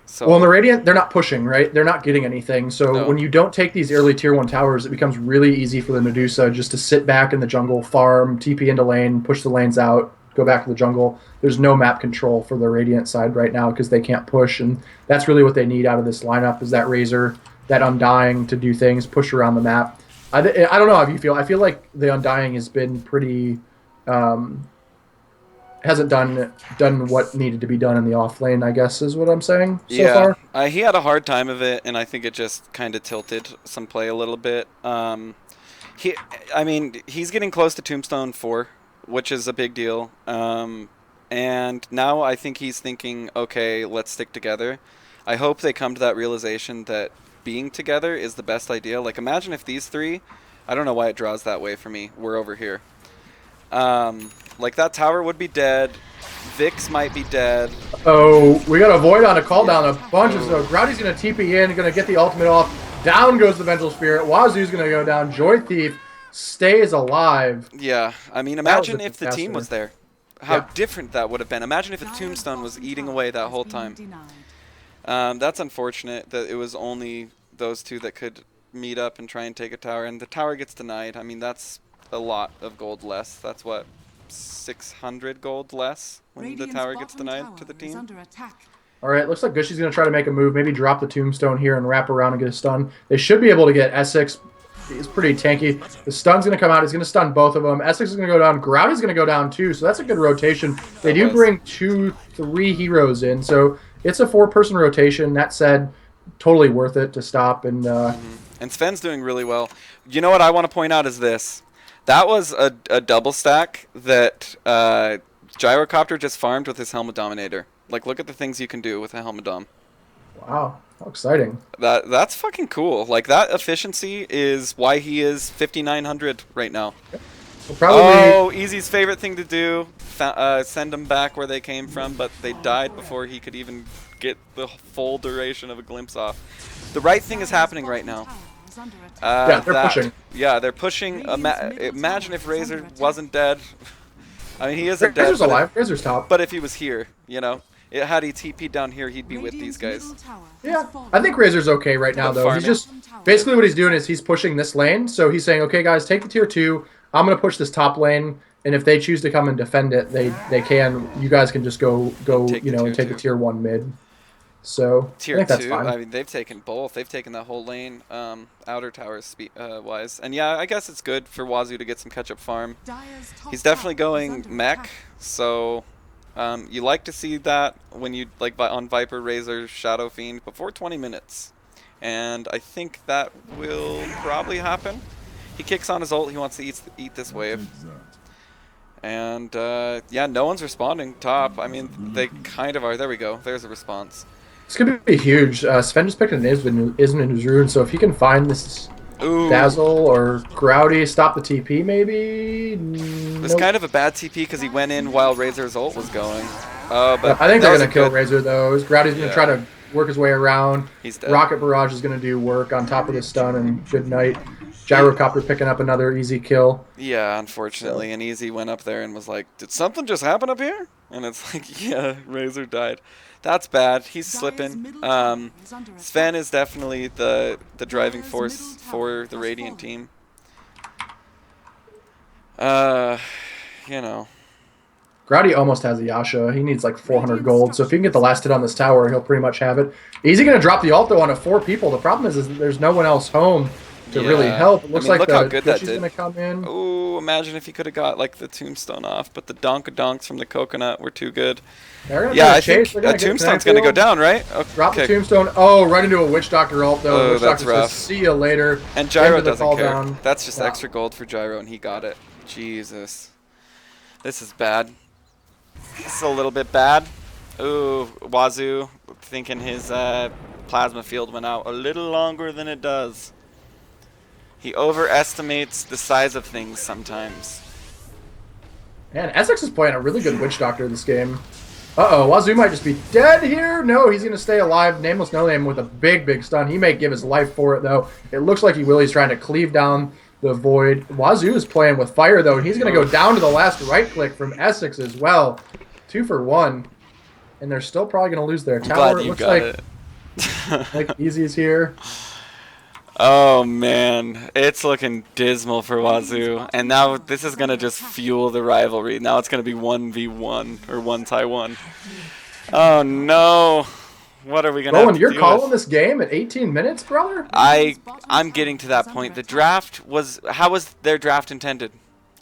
So, well, in the Radiant, they're not pushing, right? They're not getting anything. So when you don't take these early Tier 1 towers, it becomes really easy for the Medusa just to sit back in the jungle, farm, TP into lane, push the lanes out, go back to the jungle. There's no map control for the Radiant side right now because they can't push, and that's really what they need out of this lineup is that Razor, that Undying to do things, push around the map. I don't know how you feel. I feel like the Undying has been pretty... hasn't done what needed to be done in the off lane, I guess, is what I'm saying so far. He had a hard time of it, and I think it just kind of tilted some play a little bit. I mean, he's getting close to Tombstone 4, which is a big deal. And now I think he's thinking, okay, let's stick together. I hope they come to that realization that being together is the best idea. Like, imagine if these three, I don't know why it draws that way for me. We're over here. Like, that tower would be dead. Vix might be dead. Oh, we got a Void on a call down. A bunch of stuff. Grouty's going to TP in, going to get the ultimate off. Down goes the Vengeful Spirit. Wazoo's going to go down. Joy Thief stays alive. Yeah, I mean, imagine if the team was there. How different that would have been. Imagine if a Tombstone was eating away that whole time. That's unfortunate that it was only those two that could meet up and try and take a tower. And the tower gets denied. I mean, that's a lot of gold less. That's what? 600 gold less when the tower gets denied to the team. Alright, looks like Gushi's going to try to make a move, maybe drop the Tombstone here and wrap around and get a stun. They should be able to get Essex. He's pretty tanky. The stun's going to come out. He's going to stun both of them. Essex is going to go down. Grouty's going to go down too, so that's a good rotation. They do bring 2-3 heroes in, so it's a 4-person rotation. That said, totally worth it to stop. And Sven's doing really well. You know what I want to point out is this. That was a double stack that Gyrocopter just farmed with his Helmet Dominator. Like, look at the things you can do with a Helmet Dom. Wow, how exciting. That's fucking cool. Like, that efficiency is why he is 5,900 right now. We'll probably Oh, Easy's favorite thing to do, send them back where they came from, but they died before he could even get the full duration of a glimpse off. The right thing is happening right now. yeah, they're pushing. Yeah, they're pushing. Imagine if Razor wasn't dead. I mean, he isn't dead. Razor's alive. Razor's top. But if he was here, you know, had he TP'd down here, he'd be with these guys. Yeah, I think Razor's okay right now, though. Farming. He's just basically what he's doing is he's pushing this lane. So he's saying, okay, guys, take the tier 2. I'm gonna push this top lane, and if they choose to come and defend it, they can. You guys can just go take the tier 1 mid. So Tier I think that's 2. fine. I mean, they've taken both. They've taken that whole lane, outer towers wise, and yeah, I guess it's good for Wazoo to get some catch-up farm. He's definitely going mech, so you like to see that when you like on Viper, Razor, Shadow Fiend before 20 minutes, and I think that will probably happen. He kicks on his ult. He wants to eat this wave. And, yeah, no one's responding top. I mean, they kind of are. There we go. There's a response. This could be huge. Sven just picked an isn't in his rune, so if he can find this Ooh. Dazzle or Grouty, stop the TP maybe? It's kind of a bad TP because he went in while Razor's ult was going. But I think they're going to kill good... Razor, though. Grouty's going to try to work his way around. He's dead. Rocket Barrage is going to do work on top of the stun, and good night. Gyrocopter picking up another easy kill. Yeah, unfortunately. And Easy went up there and was like, did something just happen up here? And it's like, yeah, Razor died. That's bad. He's slipping. Sven is definitely the driving force for the Radiant team. You know. Grouty almost has a Yasha. He needs like 400 gold. So if he can get the last hit on this tower, he'll pretty much have it. Easy going to drop the ult though onto 4 people. The problem is there's no one else home to really help. It looks like look the how good that Gushi's did. going to come in. Oh, imagine if he could have got like the tombstone off, but the donks from the coconut were too good. Yeah, I think a tombstone's going to go down, right? Okay. Drop the tombstone. Oh, right into a Witch Doctor ult though. Oh, Witch that's Doctor rough. says, see you later. And Gyro Into the doesn't fall care. down. That's just Yeah. extra gold for Gyro, and he got it. Jesus. This is bad. This is a little bit bad. Ooh, Wazoo thinking his plasma field went out a little longer than it does. He overestimates the size of things sometimes. Man, Essex is playing a really good Witch Doctor this game. Uh-oh, Wazoo might just be dead here. No, he's going to stay alive. Nameless No Name with a big stun. He may give his life for it, though. It looks like he will. He's trying to cleave down the void. Wazoo is playing with fire, though, and he's going to go down to the last right-click from Essex as well. 2 for 1. And they're still probably going to lose their tower. Glad It you looks got like, it. like Easy's here. Oh man, it's looking dismal for Wazoo, and now this is gonna just fuel the rivalry. Now it's gonna be 1v1 or 1-1. Oh no, what are we gonna? Roland, you're calling this game at 18 minutes, brother? I'm getting to that point. The draft was how was their draft intended?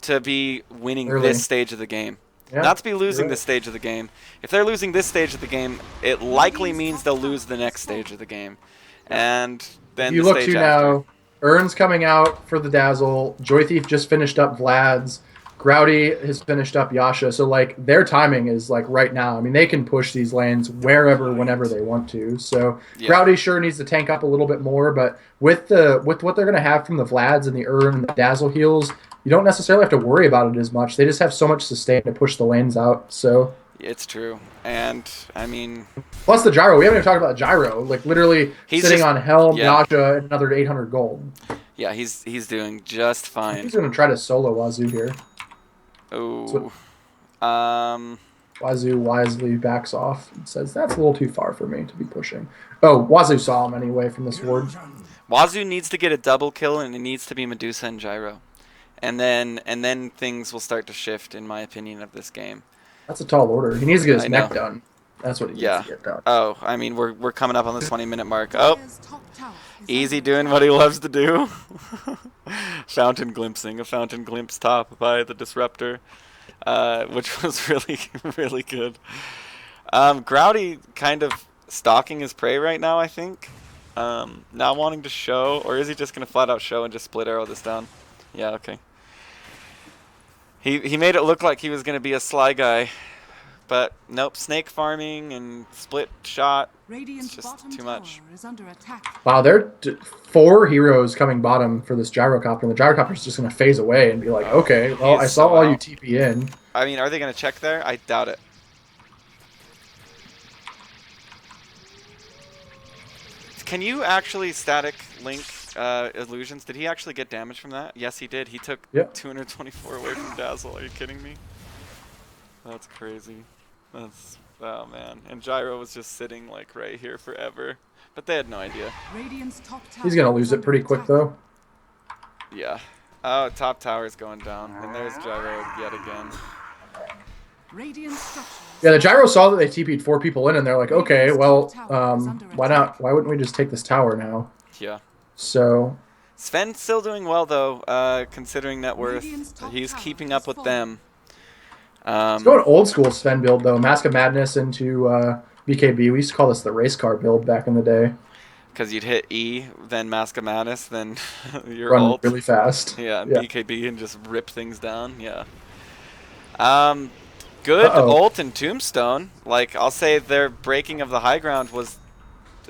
To be winning Early. this stage of the game. Yeah, Not to be losing right. this stage of the game. If they're losing this stage of the game, it likely means they'll lose the next stage of the game, and then You the look stage to after. now, Ern's coming out for the Dazzle. Joy Thief just finished up Vlad's. Grouty has finished up Yasha. So, like, their timing is, like, right now. I mean, they can push these lanes wherever, whenever they want to. So, Yeah. Grouty sure needs to tank up a little bit more. But with what they're going to have from the Vlads and the and the Dazzle heals, you don't necessarily have to worry about it as much. They just have so much sustain to push the lanes out. So... It's true, and I mean, Plus the Gyro. We haven't even talked about Gyro. Like, literally He's sitting just- on Helm, yeah. Yasha, and another 800 gold. yeah, he's doing just fine. He's going to try to solo Wazoo here. Oh, Wazoo wisely backs off and says, that's a little too far for me to be pushing. Oh, Wazoo saw him anyway from this ward. Wazoo needs to get a double kill, and it needs to be Medusa and Gyro, and then things will start to shift, in my opinion, of this game. That's a tall order. He needs to get his I neck know. done. That's what he Yeah. needs to get done. Oh, I mean, we're coming up on the 20-minute mark. Oh, Easy doing what he loves to do. Fountain glimpsing, a fountain glimpse top by the Disruptor, which was really, really good. Grouty kind of stalking his prey right now, I think. Not wanting to show, or is he just going to flat out show and just split arrow this down? Yeah, okay. He made it look like he was going to be a sly guy, But nope, snake farming and split shot. Radiant's It's just bottom too much. tower is under attack. Wow, there are 4 heroes coming bottom for this gyrocopter, and the gyrocopter's just going to phase away and be like, okay, well, He's I saw so all you out. TP in. I mean, are they going to check there? I doubt it. Can you actually static link illusions? Did he actually get damage from that? Yes, he did. He took Yep. 224 away from Dazzle. Are you kidding me? That's crazy. That's, oh man. And Gyro was just sitting like right here forever. But they had no idea. Radiant's top tower He's going to is lose it under pretty quick, attack. though. Yeah. Oh, top tower's going down. And there's Gyro yet again. Radiant structures. Yeah, the gyro saw that they TP'd 4 people in, and they're like, okay, well, why not? Why wouldn't we just take this tower now? Yeah. So, Sven's still doing well though, considering net worth. Radiant's top He's tower keeping has up with fallen. them. let's go an old school Sven build, though. Mask of Madness into BKB. We used to call this the race car build back in the day. Because you'd hit E, then Mask of Madness, then your Run ult. really fast. Yeah, and Yeah. BKB and just rip things down. Yeah. Good Uh-oh. ult and Tombstone. Like, I'll say their breaking of the high ground was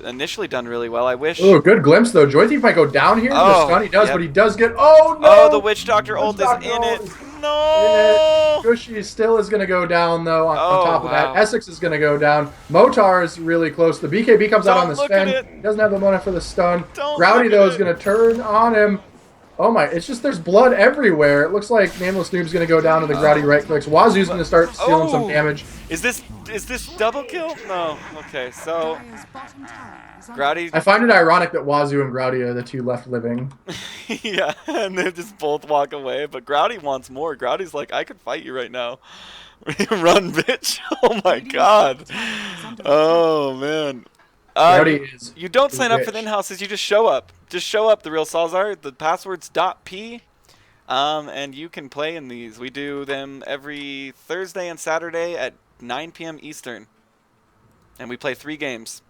initially done really well. I wish. Oh, good glimpse, though. Joy Thief might go down here. Oh, The stun he does, yep. but he does get... Oh, no! Oh, the Witch Doctor Witch ult is Doctor in ult it. is No! Gushi still is going to go down, though, on Oh, top of wow. that. Essex is going to go down. Motar is really close. The BKB comes out Don't on the look at Sven. it. He doesn't have the mana for the stun. Don't Rowdy, look though, at is it. going to turn on him. Oh, my. It's just there's blood everywhere. It looks like Nameless Noob's going to go down to the Growdy right-clicks. Wazoo's going to start stealing some Oh. damage. Is this double kill? No. Okay, so Dire's bottom tower is under Growdy. I find it ironic that Wazoo and Growdy are the 2 left living. Yeah, and they just both walk away. But Growdy wants more. Growdy's like, I could fight you right now. Run, bitch. Oh my god. Oh man. Growdy is You don't sign up for the rich. in-houses, you just show up. Just show up, the real Salzar. The password's .p. And you can play in these. We do them every Thursday and Saturday at 9 p.m. Eastern. And we play 3 games.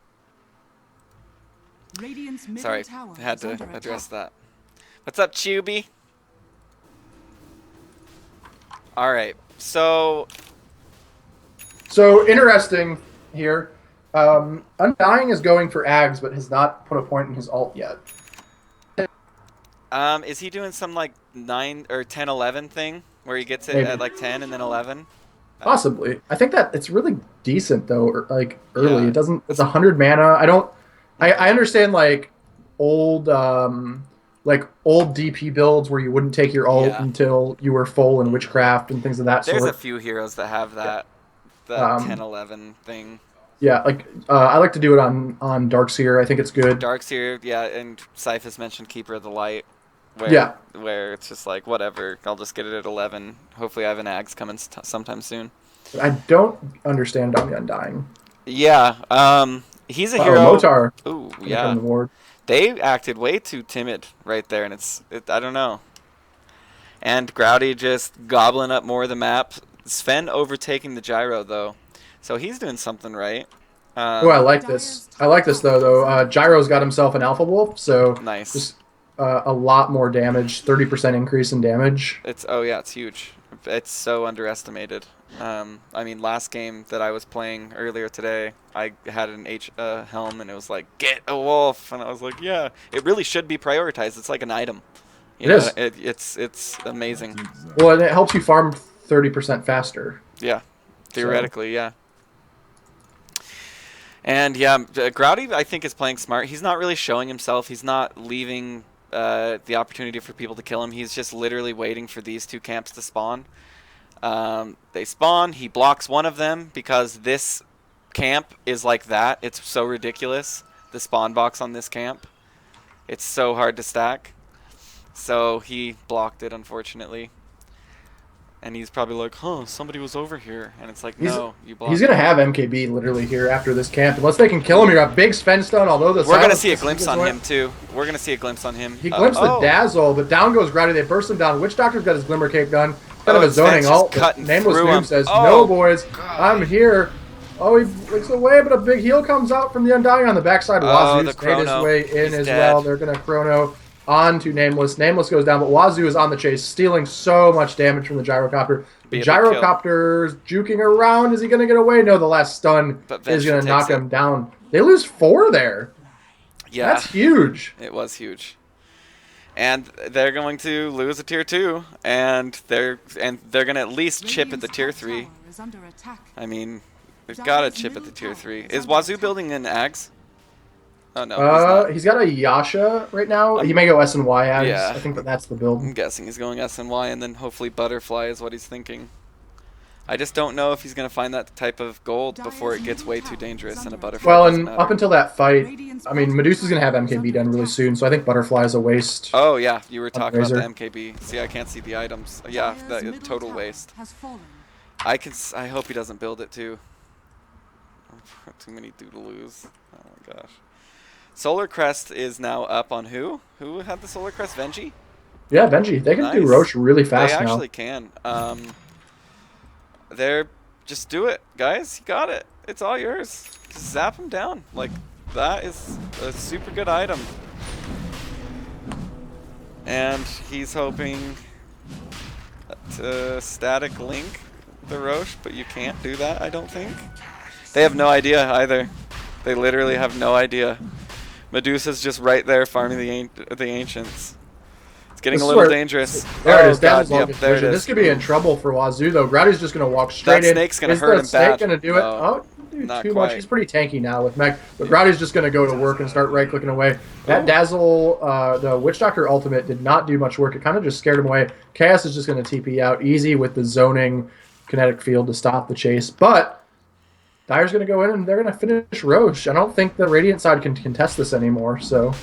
Radiant's middle Sorry, tower had is to under address attack. that. What's up, Chubby? Alright, so So, interesting here. Undying is going for Ags, but has not put a point in his ult yet. is he doing some like 9 or 10 11 thing where he gets it Maybe. at like 10 and then 11? Possibly. I think that it's really decent though. Like early, Yeah. it doesn't. It's 100 mana. I don't. I understand like old DP builds where you wouldn't take your ult Yeah. until you were full in witchcraft and things of that There's a sort. few heroes that have that the 10 11 thing. Yeah, like I like to do it on Darkseer. I think it's good. Darkseer, yeah, and Cyphus mentioned Keeper of the Light. Where, Yeah. Where it's just like, whatever, I'll just get it at 11. Hopefully I have an Ags coming sometime soon. I don't understand on the Undying. Yeah, he's a Oh, hero. Motar. Ooh, Gonna yeah. come to ward. They acted way too timid right there, and I don't know. And Growdy just gobbling up more of the map. Sven overtaking the gyro, though. So he's doing something right. Oh, I like this. I like this though. Gyro's got himself an Alpha Wolf, so Nice. just a lot more damage. 30% increase in damage. Oh yeah, it's huge. It's so underestimated. I mean, last game that I was playing earlier today, I had an helm, and it was like, get a wolf, and I was like, yeah, it really should be prioritized. It's like an item. You know, is. It's amazing. Well, and it helps you farm 30% faster. Yeah, theoretically, yeah. And yeah, Growdy, I think, is playing smart. He's not really showing himself. He's not leaving the opportunity for people to kill him. He's just literally waiting for these 2 camps to spawn. They spawn. He blocks one of them because this camp is like that. It's so ridiculous. The spawn box on this camp. It's so hard to stack. So he blocked it, unfortunately. And he's probably like, huh, somebody was over here. And it's like, no, you blocked He's it. going to have MKB literally here after this camp. Unless they can kill him, you got big Sven stun, although the We're going to silence see a is glimpse his on way. him, too. We're going to see a glimpse on him. He glimpsed the oh. Dazzle, but down goes Growdy. They burst him down. Witch Doctor's got his Glimmer Cape done. Kind of a Sven's zoning just ult. cutting Nameless through Noob him. says, Oh. no, boys, I'm here. Oh, he looks away, but a big heal comes out from the Undying on the backside. Oh, Wazoo's the made his chrono. way in He's as dead. well. They're going to chrono. On to Nameless. Nameless goes down, but Wazoo is on the chase, stealing so much damage from the Gyrocopter. Be The a big kill. Gyrocopter's juking around. Is he going to get away? No, the last stun But is Venture going to knock takes it. him down. They lose 4 there. Yeah, That's huge. it was huge. And they're going to lose a tier 2, and they're going to at least chip at the tier 3. Is under attack. I mean, they've got to chip at the tier 3. Is Wazoo building in Ags? Oh no, he's not. He's got a Yasha right now. He may go S and Y Ags. Yeah. I think that's the build. I'm guessing he's going S and Y, and then hopefully Butterfly is what he's thinking. I just don't know if he's going to find that type of gold before it gets way too dangerous and a Butterfly Well, doesn't and matter. up until that fight, I mean, Medusa's going to have MKB done really soon, so I think Butterfly is a waste. Oh yeah, you were talking about the Razor. MKB. See, I can't see the items. Yeah, Dire's that middle total tower waste. has fallen. I hope he doesn't build it too. Too many doodaloos. Oh my gosh. Solar Crest is now up on who? Who had the Solar Crest? Venji? Yeah, Benji. They can do Nice. Roche really They fast now. actually can. They're just do it, guys. You got it. It's all yours. Just zap him down. Like that is a super good item. And he's hoping to static link the Roche, but you can't do that, I don't think. They have no idea either. They literally have no idea. Medusa's just right there farming the ancients. It's getting a little dangerous. There it Oh, is. That God, is long yep, there it vision. is. This could be in trouble for Wazoo, though. Growdy's just going to walk straight in. snake's gonna Is hurt the him snake bad. going to do it? No, Oh, dude, not too quite. much. He's pretty tanky now with Mech. But Growdy's just going to go to work and start right-clicking away. That Dazzle, the Witch Doctor ultimate did not do much work. It kind of just scared him away. Chaos is just going to TP out easy with the zoning kinetic field to stop the chase. But Dire's going to go in and they're going to finish Roche. I don't think the Radiant side can contest this anymore, so...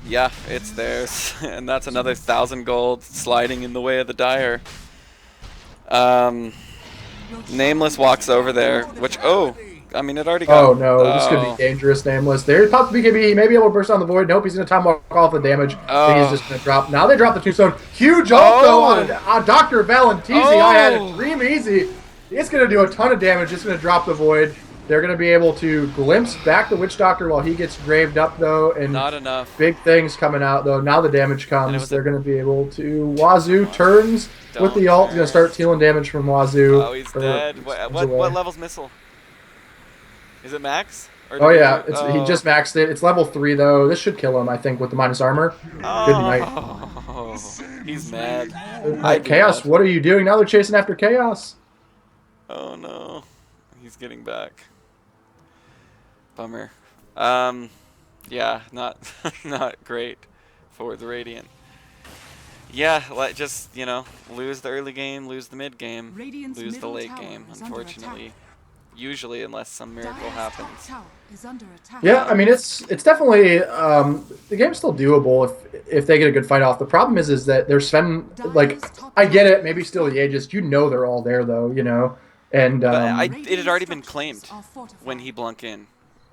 Yeah, it's theirs. And that's another 1,000 gold sliding in the way of the Dire. Nameless walks over there, which, I mean, it already got... Oh no, this could be dangerous, Nameless. There, popped the BKB. He may be able to burst on the void. Nope, he's going to time walk off the damage. Then he's just going to drop. Now they drop the tombstone. Huge ult, though, on Dr. Valentisi. I had a dream easy. It's going to do a ton of damage. It's going to drop the void. They're going to be able to glimpse back the Witch Doctor while he gets graved up, though. And Not enough. big things coming out, though. Now the damage And it comes. was They're going to be able to... Wazoo turns with the ult. He's going to start dealing damage from Wazoo. Oh, he's dead. What level's missile? Is it max? Or Oh did yeah, he he just maxed it. It's level 3 though. This should kill him, I think, with the minus armor. Good night. Oh, he's mad. Right, Chaos, what are you doing? Now they're chasing after Chaos. Oh no, he's getting back. Bummer. Yeah, not not great for the Radiant. Yeah, just lose the early game, lose the mid game, Radiant's lose the middle late tower game. is under Unfortunately, attack. usually unless some miracle Dire's happens. top tower is under attack. Yeah, I mean it's definitely the game's still doable if they get a good fight off. The problem is that there's Sven, like, I get it, maybe still the Aegis. They're all there though, and But it had already been claimed when he blunk in,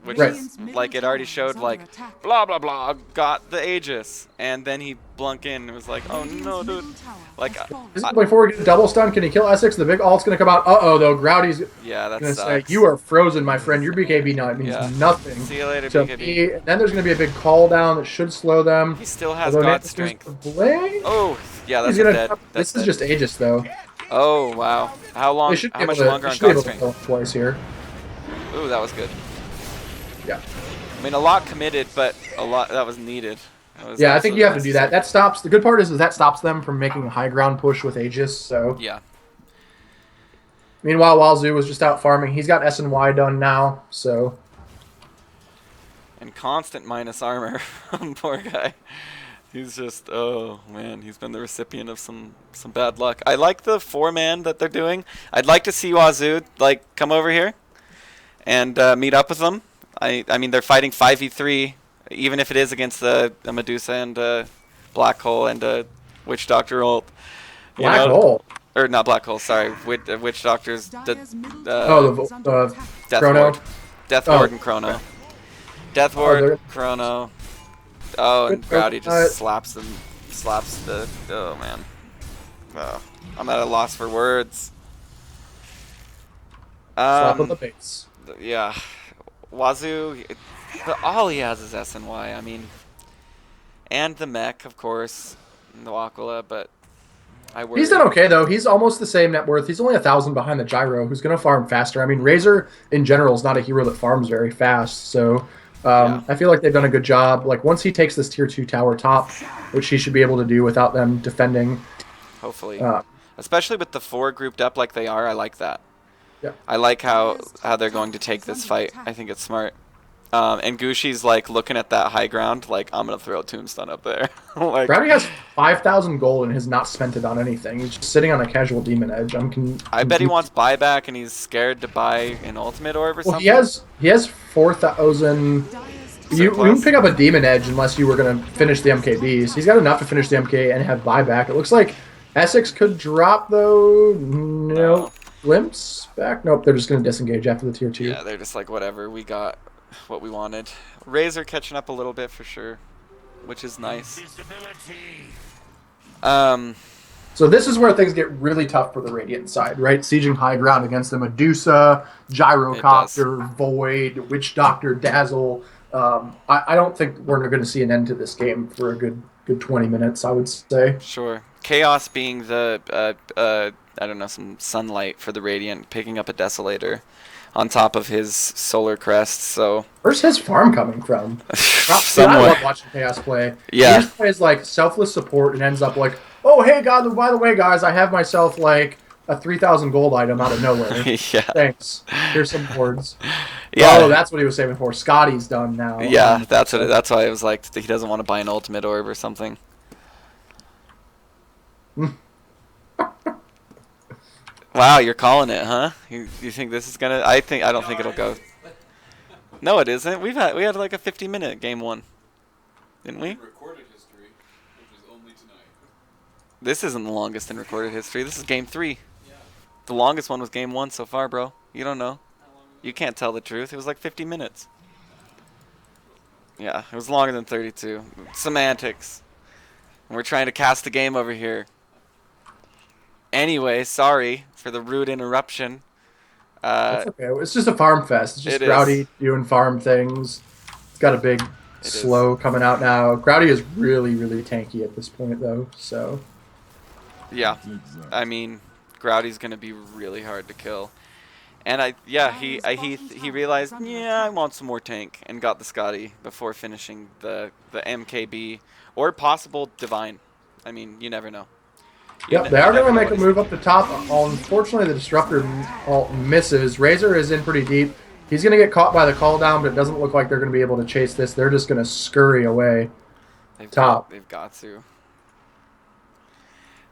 which Right. is like it already showed like blah blah blah got the Aegis, and then he blunk in and was like, oh no dude, like before we get double stun, can he kill Essex? The big ult's gonna come out. Though, Groudy's yeah, that gonna say, sucks. "You are frozen, my friend. Your BKB now means Yeah. nothing." See you later, to BKB. me. Then there's gonna be a big call down that should slow them. He still has Although God Nathan's strength. Blink. Oh yeah, that's He's gonna. dead. That's This is dead. just Aegis though. Oh wow, how long? They should How be able much to, longer they on should be God able to strength? kill him twice here. Ooh, that was good. Yeah. I mean, a lot committed, but a lot that was needed. That was Yeah, I think you have to absolutely do that. That stops. The good part is that stops them from making a high ground push with Aegis. So. necessary. Yeah. Meanwhile, Wazoo was just out farming. He's got S and Y done now. So. And constant minus armor. Poor guy. He's just, oh man, he's been the recipient of some bad luck. I like the 4-man that they're doing. I'd like to see Wazoo come over here and meet up with them. I mean they're fighting 5v3, even if it is against the Medusa and Black Hole and Witch Doctor ult. Black Hole. Or not Black Hole, sorry. Witch Doctor's Dire's middle Oh, tower the is under attack. Death Chrono? Ward. Death Oh. Ward and Chrono. Death Ward, they're- Chrono. Oh, and Good- Growdy just slaps the. Oh man. Oh, I'm at a loss for words. Slap on the base. Yeah, Wazoo. All he has is S and Y. I mean, And the mech, of course, and the Aquila, but I worry. He's done okay though. He's almost the same net worth. He's only 1,000 behind the gyro, who's going to farm faster. I mean, Razor in general is not a hero that farms very fast, so I feel like they've done a good job. Like once he takes this tier 2 tower top, which he should be able to do without them defending. Hopefully, especially with the 4 grouped up like they are, I like that. Yeah. I like how they're going to take this fight. I think it's smart. And Gushi's like looking at that high ground, like I'm gonna throw a tombstone up there. Like, Brownie has 5,000 gold and has not spent it on anything. He's just sitting on a casual demon edge. I bet he wants buyback and he's scared to buy an ultimate orb or something. He has 4,000. You wouldn't pick up a demon edge unless you were gonna finish the MKBs. He's got enough to finish the MK and have buyback. It looks like Essex could drop though. No. Glimpse back. Nope. They're just gonna disengage after the tier 2. Yeah, they're just like whatever. We got what we wanted. Razor catching up a little bit for sure, which is nice. So this is where things get really tough for the Radiant side, right? Sieging high ground against the Medusa, Gyrocopter, Void, Witch Doctor, Dazzle. I don't think we're going to see an end to this game for a good 20 minutes, I would say. Sure. Chaos being the, I don't know, some sunlight for the Radiant, picking up a Desolator on top of his solar crest, so... Where's his farm coming from? Somewhere. I love watching Chaos play. Yeah. He just plays, like, selfless support and ends up like, oh, hey, God, by the way, guys, I have myself, like, a 3,000 gold item out of nowhere. Yeah. Thanks. Here's some boards. Yeah. Oh, that's what he was saving for. Scotty's done now. Yeah, that's why it was like he doesn't want to buy an ultimate orb or something. Wow, you're calling it, huh? You think this is gonna? I don't think it'll go. No, it isn't. We had like a 50-minute game 1, didn't we? Recorded history, which is only tonight. This isn't the longest in recorded history. This is game 3. Yeah. The longest one was game 1 so far, bro. You don't know. You can't tell the truth. It was like 50 minutes. Yeah, it was longer than 32. Semantics. And we're trying to cast the game over here. Anyway, sorry for the rude interruption. That's okay. It's just a farm fest. It's just Growdy doing farm things. It's got a big slow coming out now. Growdy is really, really tanky at this point, though. So. Yeah, I mean, Growdy's gonna be really hard to kill. And he realized, yeah, I want some more tank, and got the Scotty before finishing the MKB or possible Divine. I mean, you never know. Yep, they are going to make a move up the top. Unfortunately, the Disruptor misses. Razor is in pretty deep. He's going to get caught by the call down, but it doesn't look like they're going to be able to chase this. They're just going to scurry away. They've top. Got to.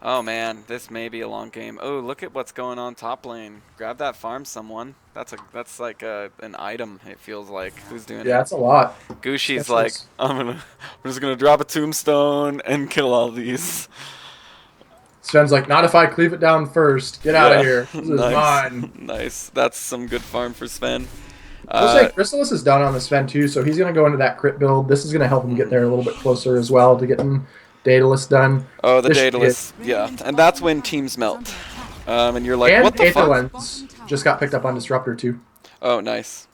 Oh, man, this may be a long game. Oh, look at what's going on top lane. Grab that farm, someone. That's like an item, it feels like. Who's doing it? Yeah, that's a lot. Gushi's like, I'm just going to drop a tombstone and kill all these. Sven's like, not if I cleave it down first. Get out of here. This is mine. Nice. That's some good farm for Sven. We'll say Chrysalis is done on the Sven too, so he's going to go into that crit build. This is going to help him get there a little bit closer as well to getting Daedalus done. Oh, the Daedalus. Yeah, and that's when teams melt. And you're like, what the Aether fuck? Lens just got picked up on Disruptor too. Oh, nice.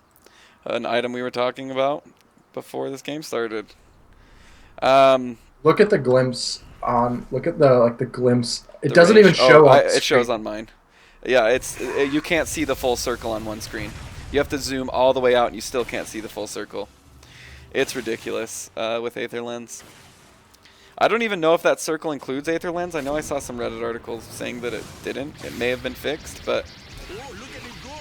An item we were talking about before this game started. Look at the glimpse on. Look at the glimpse. It doesn't even show on. It shows on mine. Yeah, you can't see the full circle on one screen. You have to zoom all the way out, and you still can't see the full circle. It's ridiculous with Aether Lens. I don't even know if that circle includes Aether Lens. I know I saw some Reddit articles saying that it didn't. It may have been fixed, but...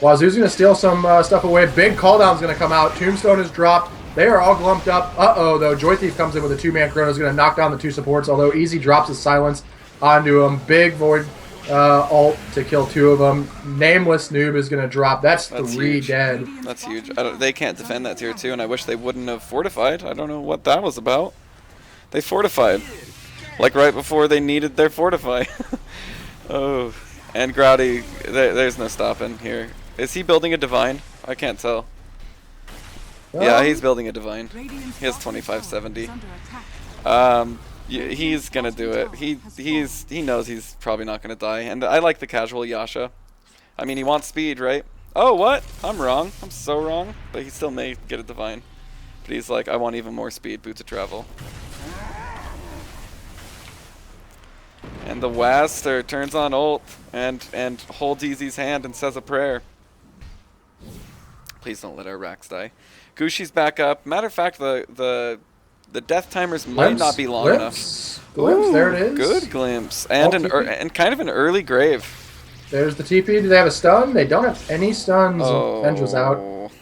Wazoo's going to steal some stuff away. Big cooldown's going to come out. Tombstone is dropped. They are all glumped up. Uh-oh, though. Joy Thief comes in with a 2-man chrono. Is going to knock down the 2 supports, although Easy drops his silence onto him. Big Void ult to kill 2 of them. Nameless Noob is going to drop. That's 3 huge. dead. That's huge. They can't defend that tier 2, and I wish they wouldn't have fortified. I don't know what that was about. They fortified. Like right before they needed their fortify. Oh. And Growdy, there's no stopping here. Is he building a Divine? I can't tell. Yeah, he's building a Divine. He has 2570. He's gonna do it. He knows he's probably not gonna die. And I like the casual Yasha. I mean, he wants speed, right? Oh, what? I'm wrong. I'm so wrong. But he still may get a Divine. But he's like, I want even more speed, boots of travel. And the Waster turns on ult and holds Easy's hand and says a prayer. Please don't let our racks die. Gushi's back up. Matter of fact, the death timers might not be long enough. Glimpse, there it is. Good glimpse. And and kind of an early grave. There's the TP. Do they have a stun? They don't have any stuns. Oh. Vendra's out.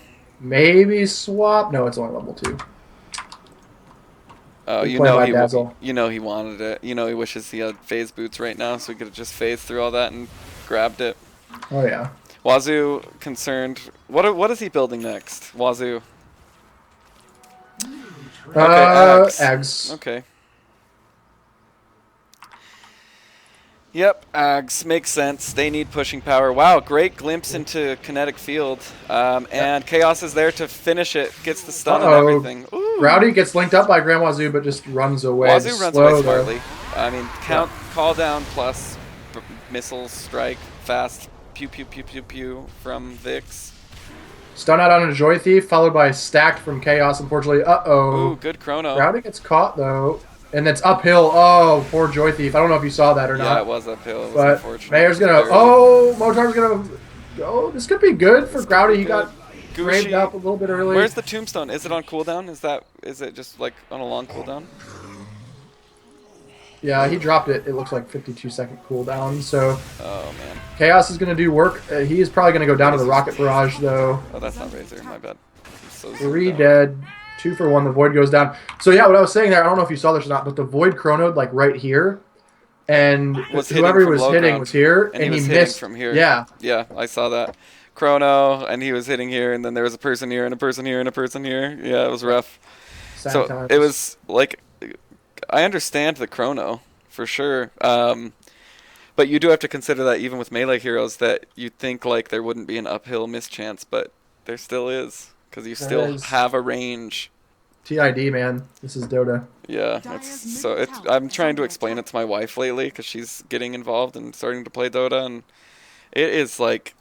Maybe swap. No, it's only level 2. Oh, you know he wanted it. You know he wishes he had phase boots right now, so he could have just phased through all that and grabbed it. Oh yeah. Wazoo concerned. What is he building next? Wazoo. Okay, Eggs. Okay. Yep, Ags makes sense. They need pushing power. Wow, great glimpse into kinetic field. And Chaos is there to finish it. Gets the stun and everything. Ooh. Rowdy gets linked up by Grand Wazoo, but just runs away. Wazoo runs away smartly. I mean, call down plus missiles strike fast. Pew pew pew pew pew from Vix. Stun out on a Joy Thief, followed by stacked from Chaos. Unfortunately, Ooh, good chrono. Rowdy gets caught though. And it's uphill. Oh, poor Joy Thief. I don't know if you saw that or not. Yeah, it was uphill. It was but unfortunate. Mayor's gonna. Oh, Motar's gonna. Oh, this could be good for Growdy. He got graved up a little bit early. Where's the tombstone? Is it on cooldown? Is it just like on a long cooldown? Yeah, he dropped it. It looks like 52-second cooldown. So. Oh man. Chaos is gonna do work. He is probably gonna go down to the rocket barrage though. Oh, that's not Razor. My bad. So 3 dead. 2 for 1. The Void goes down. So yeah, what I was saying there, I don't know if you saw this or not, but the Void chronoed like right here, and whoever he was hitting was here, and he missed from here. Yeah. Yeah, I saw that. Chrono, and he was hitting here, and then there was a person here, and a person here, and a person here. Yeah, it was rough. Sad times. It was like, I understand the chrono for sure, but you do have to consider that even with melee heroes, that you'd think like there wouldn't be an uphill mischance, but there still is. Because you still have a range. TID, man. This is Dota. Yeah, I'm trying to explain it to my wife lately because she's getting involved and starting to play Dota, and it is like,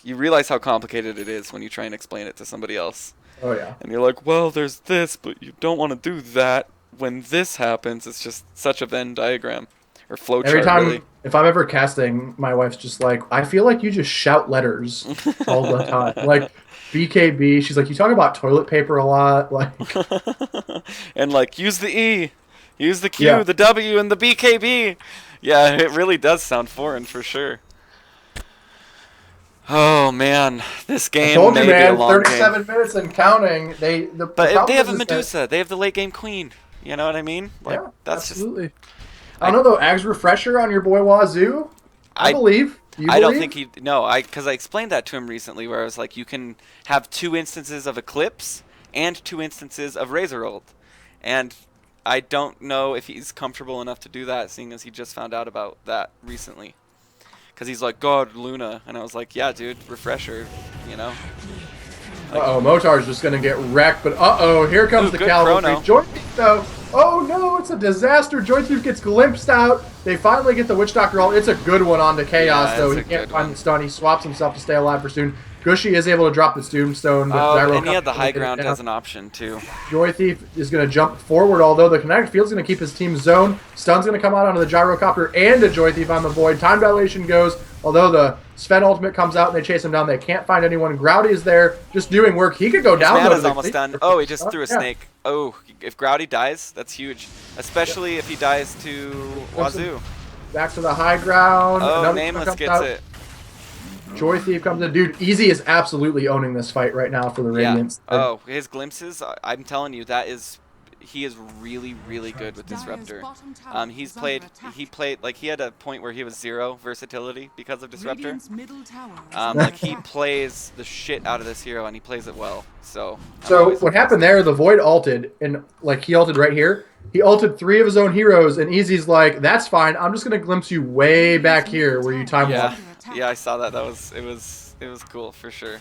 you realize how complicated it is when you try and explain it to somebody else. Oh yeah. And you're like, well, there's this, but you don't want to do that. When this happens, it's just such a Venn diagram or flowchart. Every time, really. if I'm ever casting, my wife's just like, I feel like you just shout letters all the time. Like. BKB, she's like, you talk about toilet paper a lot, like, and like use the E, use the Q, the W, and the BKB. Yeah, it really does sound foreign for sure. Oh man, this game I told may you, be man, a long 37 game. minutes and counting. But they have a Medusa. They have the late game queen. You know what I mean? Like, yeah, that's absolutely. I don't know though. Ags refresher on your boy Wazoo. I believe. I don't think because I explained that to him recently, where I was like, you can have 2 instances of Eclipse and 2 instances of Razor ult, and I don't know if he's comfortable enough to do that, seeing as he just found out about that recently. Because he's like, God, Luna, and I was like, yeah, dude, refresher, you know. Uh-oh, Motar's just going to get wrecked, but uh-oh, here comes the cavalry. Joy Thief, though. Oh, no, it's a disaster. Joy Thief gets glimpsed out. They finally get the Witch Doctor ult. It's a good one onto Chaos, though. He can't find the stun. He swaps himself to stay alive for soon. Gushi is able to drop the tombstone. And he had the high ground as an option, too. Joy Thief is going to jump forward, although the kinetic field's going to keep his team zoned. Stun's going to come out onto the Gyrocopter and a Joy Thief on the Void. Time dilation goes, although the Sven ultimate comes out and they chase him down. They can't find anyone. Growdy is there just doing work. He could go down. His mana's almost done. Oh, he just threw a snake. Oh, if Growdy dies, that's huge. Especially if he dies to Wazoo. Back to the high ground. Oh, Nameless gets it. Joy Thief comes in. Dude, Easy is absolutely owning this fight right now for the Radiants. Oh, his glimpses, I'm telling you, he is really, really good with Disruptor. He played, like, he had a point where he was 0 versatility because of Disruptor. Like, he plays the shit out of this hero, and he plays it well. So what happened there, the Void ulted, and, like, he ulted right here. He ulted 3 of his own heroes, and Easy's like, that's fine. I'm just going to glimpse you way back here where you time walk. Yeah, I saw that. It was cool for sure.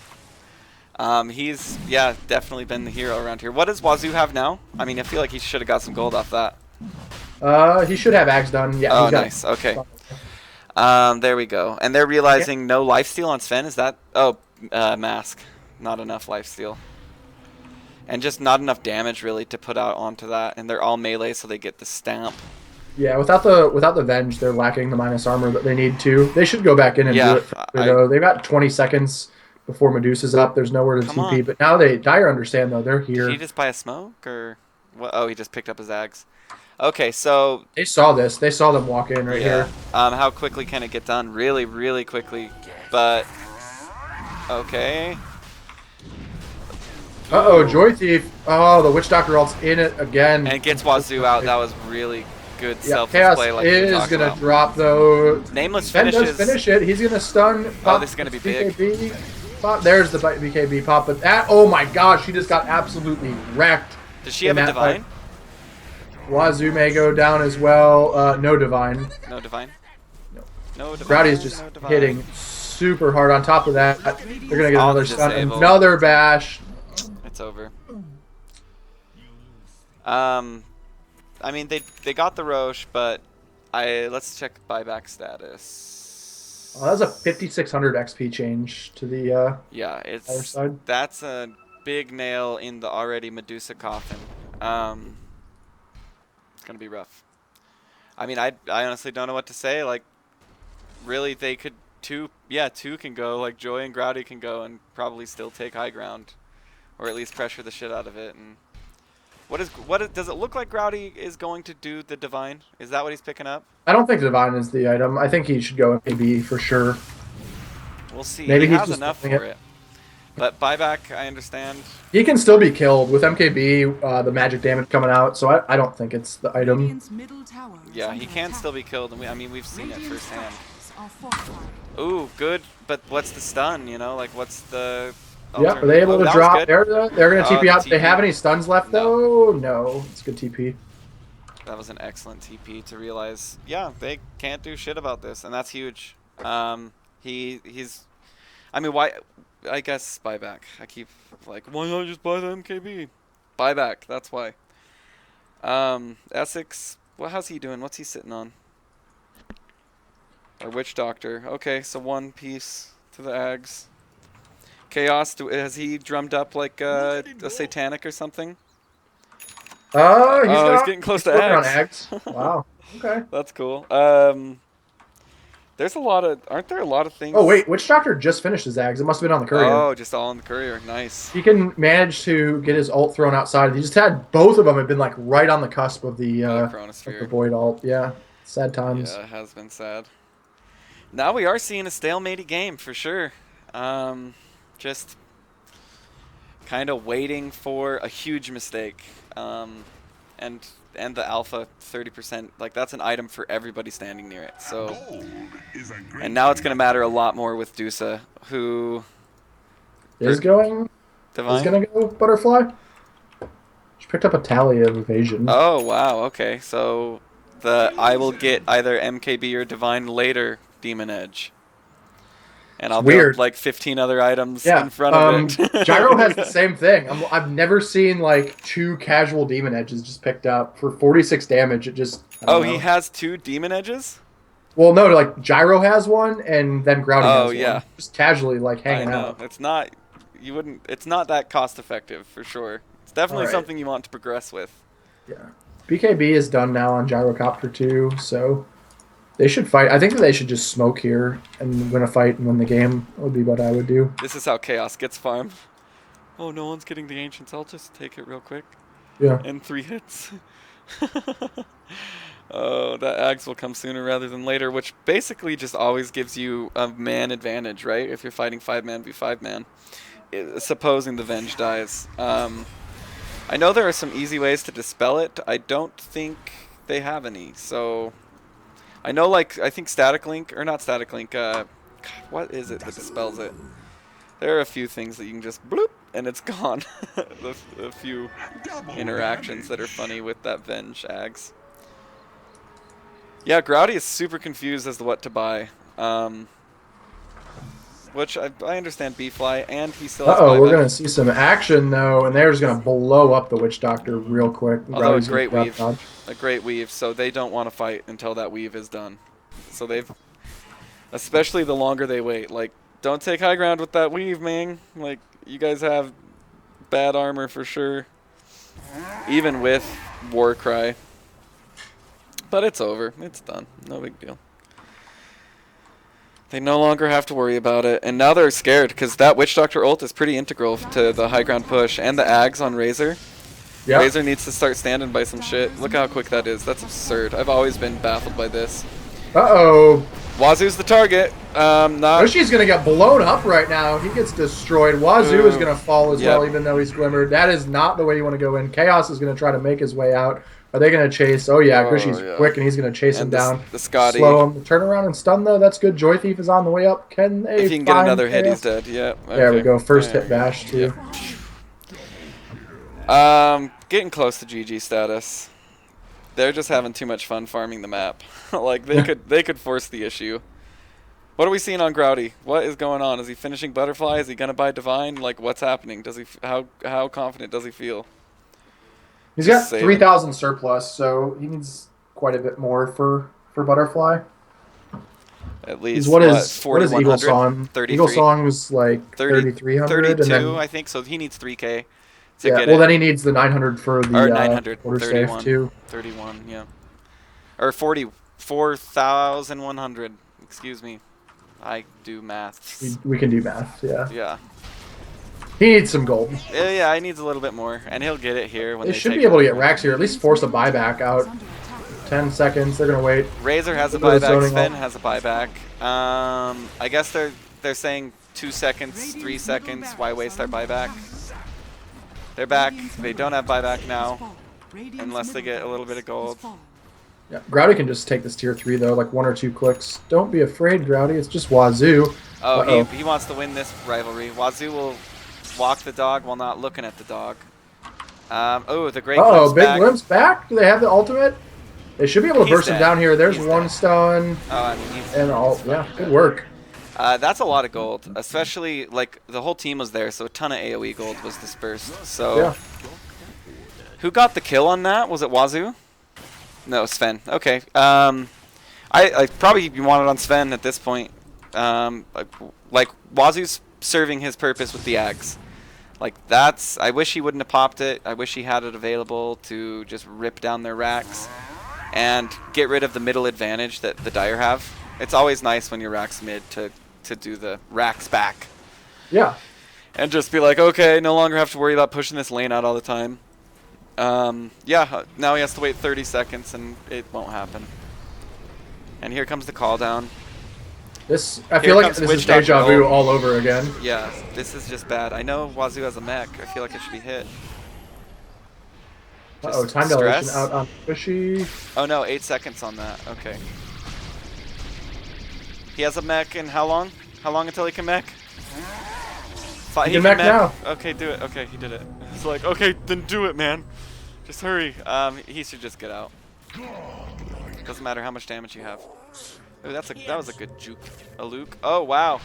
He's definitely been the hero around here. What does Wazoo have now? I mean, I feel like he should have got some gold off that. He should have Ags done. Yeah. Oh, nice. Okay. There we go. And they're realizing no lifesteal on Sven. Is that? Oh, mask. Not enough lifesteal. And just not enough damage really to put out onto that. And they're all melee, so they get the stamp. Yeah, without the Venge, they're lacking the minus armor that they need to. They should go back in and Yeah, do it though. They've got 20 seconds before Medusa's up. There's nowhere to Come TP. on. But now Dire understand, though. They're Did here. he just buy a smoke or what? Oh, he just picked up his axe. Okay, so They saw this. They saw them walk in right yeah. here. How quickly can it get done? Really, really quickly. But okay. Uh-oh, Joy Thief. Oh, the Witch Doctor ult's in it again. And it gets Wazoo out. That was really good Yeah, Chaos self-display. Like we is talked going to about. drop, though. Nameless Ben does finishes. finish it. He's going to stun. Oh, this is gonna be big. BKB. Pop. There's the BKB pop. But that, oh my gosh, she just got absolutely wrecked. Does she have a in that divine? Wazoo may go down as well. No divine. No divine. No. No divine. Growdy is just no divine. hitting super hard. On top of that, they're going to get All another the stun. disable. Another bash. It's over. I mean they got the Roche, but let's check buyback status. Oh, that was a 5,600 XP change to the Yeah, other it's side. that's a big nail in the already Medusa coffin. It's gonna be rough. I mean, I honestly don't know what to say. Like, really, they could two can go. Like Joy and Growdy can go and probably still take high ground, or at least pressure the shit out of it. And does it look like Growdy is going to do the divine? Is that what he's picking up? I don't think divine is the item. I think he should go MKB for sure. We'll see. Maybe he he's has just enough doing for it. it. But buyback, I understand. He can still be killed with MKB. The magic damage coming out, so I don't think it's the item. Radiant's middle tower is Yeah, he under can attack. still be killed, and we've seen it Radiant's firsthand. structures are fortified. Ooh, good, but what's the stun? You know, like what's the? Yeah, are they able to that was drop? good. They're going to Oh, TP the out. Do they TP. have any stuns left though? No, it's good TP. That was an excellent TP to realize. Yeah, they can't do shit about this, and that's huge. He's. I mean, why? I guess buyback. I keep like, why not just buy the MKB? Buyback. That's why. Essex. How's he doing? What's he sitting on? Or Witch Doctor. Okay, so one piece to the Ags. Chaos. Has he drummed up like a satanic or something? He's getting close to working on Ags. Ags. Wow. Okay. That's cool. There's aren't there a lot of things? Oh wait, Witch Doctor just finished his Ags. It must have been on the courier. Oh, just all on the courier. Nice. He can manage to get his ult thrown outside. He just had both of them have been like right on the cusp of the Chronosphere. void ult. Yeah, sad times. Yeah, it has been sad. Now we are seeing a stalemate game for sure. Just kind of waiting for a huge mistake. And the alpha 30%, like that's an item for everybody standing near it. So, and now it's gonna matter a lot more with Dusa, who Is going. divine. Is gonna go butterfly. She picked up a tally of evasion. Oh wow, okay. So I will get either MKB or divine later demon edge. And I'll weird. build like 15 other items in front of it. Gyro has the same thing. I've never seen like 2 casual demon edges just picked up for 46 damage. It just. I don't know. He has 2 demon edges? Well, no, like Gyro has one, and then Growdy has yeah. one. Just casually like hanging I know. out. It's not. It's not that cost effective for sure. It's definitely Alright. something you want to progress with. Yeah. BKB is done now on Gyrocopter 2, so they should fight. I think that they should just smoke here and win a fight and win the game. That would be what I would do. This is how Chaos gets farmed. Oh, no one's getting the Ancients. I'll just take it real quick. Yeah. In 3 hits. Oh, that Ags will come sooner rather than later, which basically just always gives you a man advantage, right? If you're fighting 5-man v 5-man. Supposing the Venge dies. I know there are some easy ways to dispel it. I don't think they have any, so... I know, like, I think Static Link, or not Static Link, what is it that dispels it? There are a few things that you can just bloop, and it's gone. A few interactions that are funny with that Venge Ags. Yeah, Growdy is super confused as to what to buy. Which I understand B-Fly, and he still has Uh-oh, we're buyback. going to see some action, though, and they're just going to blow up the Witch Doctor real quick. Although a Growdy's great gonna weave. dodge. A great weave, so they don't want to fight until that weave is done. So they've... Especially the longer they wait. Like, don't take high ground with that weave, man. Like, you guys have bad armor for sure. Even with Warcry. But it's over. It's done. No big deal. They no longer have to worry about it. And now they're scared because that Witch Doctor ult is pretty integral to the high ground push. And the Ags on Razor. Yep. Razor needs to start standing by some shit. Look how quick that is. That's absurd. I've always been baffled by this. Uh-oh. Wazoo's the target. Not. Gushi's going to get blown up right now. He gets destroyed. Wazoo is going to fall as well, even though he's glimmered. That is not the way you want to go in. Chaos is going to try to make his way out. Are they going to chase? Oh, yeah. Gushi's quick, and he's going to chase him down. The Scotty. Slow him. Turn around and stun, though. That's good. Joy Thief is on the way up. Can they If he can get another hit, he's dead. Yeah. Okay. There we go. First hit bash, too. Getting close to GG status. They're just having too much fun farming the map. Like they could force the issue. What are we seeing on Grouty? What is going on? Is he finishing Butterfly? Is he gonna buy Divine? Like what's happening? Does he how confident does he feel? He's got 3,000 surplus, so he needs quite a bit more for Butterfly. At least what is Eagle Song? 33. Eagle Song was like 3,300. 32, and then, I think. So he needs 3K. Yeah, well, then he needs the 900 for the 900, order 31, safe too. 31, yeah. Or 44,100. Excuse me. I do maths. We can do math, yeah. Yeah. He needs some gold. Yeah, he needs a little bit more, and he'll get it here. When they should be able to get racks here, at least force a buyback out. 10 seconds, they're going to wait. Razor has a buyback, Sven has a buyback. I guess they're saying 2 seconds, 3 seconds. Why waste our buyback? They're back. They don't have buyback now, unless they get a little bit of gold. Yeah, Grouty can just take this tier 3 though, like 1 or 2 clicks. Don't be afraid, Grouty. It's just Wazoo. Oh, he wants to win this rivalry. Wazoo will walk the dog while not looking at the dog. Oh, the great. Oh, Big Limp's back. Do they have the ultimate? They should be able to burst him down here. There's one stun. Oh, I mean, yeah, good work. That's a lot of gold, especially like the whole team was there, so a ton of AoE gold was dispersed. So, yeah. Who got the kill on that? Was it Wazoo? No, Sven. Okay. I probably want it on Sven at this point. Like Wazoo's serving his purpose with the Ags. Like that's. I wish he wouldn't have popped it. I wish he had it available to just rip down their racks and get rid of the middle advantage that the Dire have. It's always nice when your rack's mid to do the racks back. Yeah. And just be like, okay, no longer have to worry about pushing this lane out all the time. Yeah, now he has to wait 30 seconds and it won't happen. And here comes the call down. I feel like this is deja vu all over again. Yeah, this is just bad. I know Wazoo has a mech. I feel like it should be hit. Uh-oh, time dilation out on Gushi. Oh no, 8 seconds on that. Okay. He has a mech in how long? How long until he can mech? He can mech now. Okay, do it. Okay, he did it. It's like, okay, then do it, man. Just hurry. He should just get out. Doesn't matter how much damage you have. Ooh, that was a good juke. A Luke. Oh wow,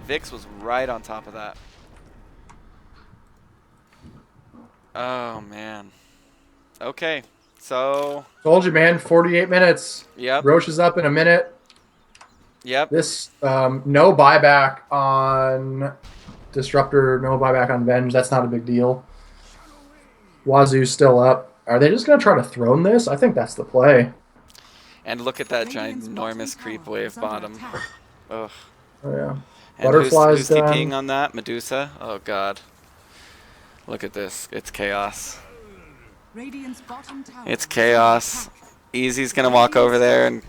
Vix was right on top of that. Oh man. Okay, so. Told you, man. 48 minutes. Yep. Roche is up in a minute. Yep. This no buyback on Disruptor, no buyback on Venge. That's not a big deal. Wazoo's still up. Are they just gonna try to throne this? I think that's the play. And look at that ginormous creep wave bottom. Ugh. Oh yeah. And Butterflies who's TPing on that? Medusa? Oh god. Look at this. It's chaos. It's chaos. Easy's gonna walk over there and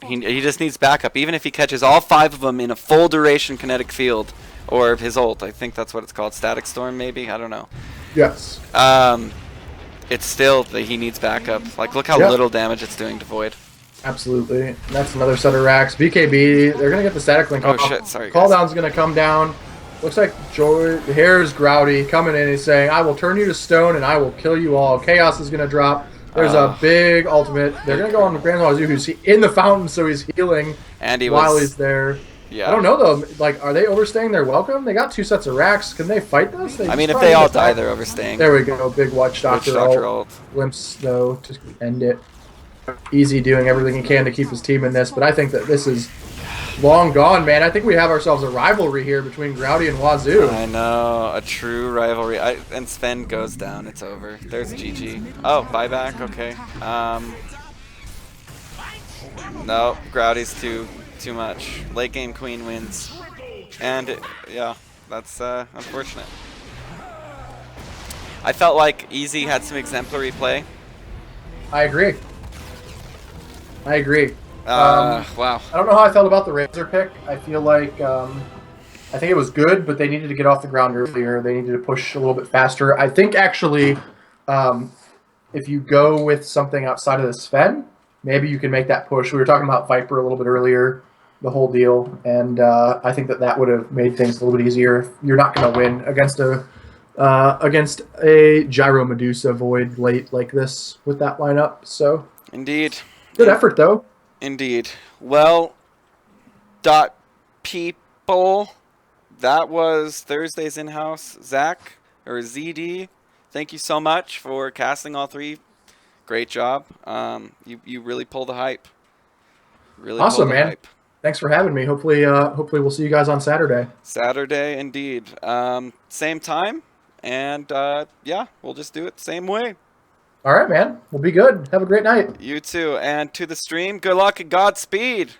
he just needs backup. Even if he catches all 5 of them in a full duration kinetic field. Or his ult. I think that's what it's called. Static Storm maybe? I don't know. Yes. It's still that he needs backup. Like look how little damage it's doing to Void. Absolutely. And that's another set of racks. BKB, they're going to get the static link off. Oh shit, sorry Call guys. down's going to come down. Looks like here's Grouty coming in and saying, I will turn you to stone and I will kill you all. Chaos is going to drop. There's a big ultimate. They're going to go on the Grand Wazoo, who's in the fountain, so he's healing while he's there. Yeah. I don't know, though. Like, are they overstaying their welcome? They got 2 sets of racks. Can they fight this? I mean, if they all die, they're overstaying. There we go. Big Watch Doctor ult. Limps, though, to end it. Easy doing everything he can to keep his team in this, but I think that this is long gone, man. I think we have ourselves a rivalry here between Grouty and Wazoo. I know, a true rivalry. And Sven goes down. It's over. There's GG. Oh, buyback. Okay. No, Grouty's too much. Late game queen wins. And yeah, that's unfortunate. I felt like Easy had some exemplary play. I agree. Wow. I don't know how I felt about the Razor pick. I feel like I think it was good, but they needed to get off the ground earlier. They needed to push a little bit faster. I think actually, if you go with something outside of the Sven, maybe you can make that push. We were talking about Viper a little bit earlier, the whole deal, and I think that would have made things a little bit easier. You're not going to win against a Gyro Medusa Void late like this with that lineup. So Indeed. good effort though. Indeed. Well, dot people, that was Thursday's in-house. Zach, or ZD, thank you so much for casting all three. Great job. You really pulled the hype. Really Awesome, pulled the man. hype. Thanks for having me. Hopefully we'll see you guys on Saturday. Saturday, indeed. Same time, and yeah, we'll just do it the same way. All right, man. We'll be good. Have a great night. You too. And to the stream, good luck and Godspeed.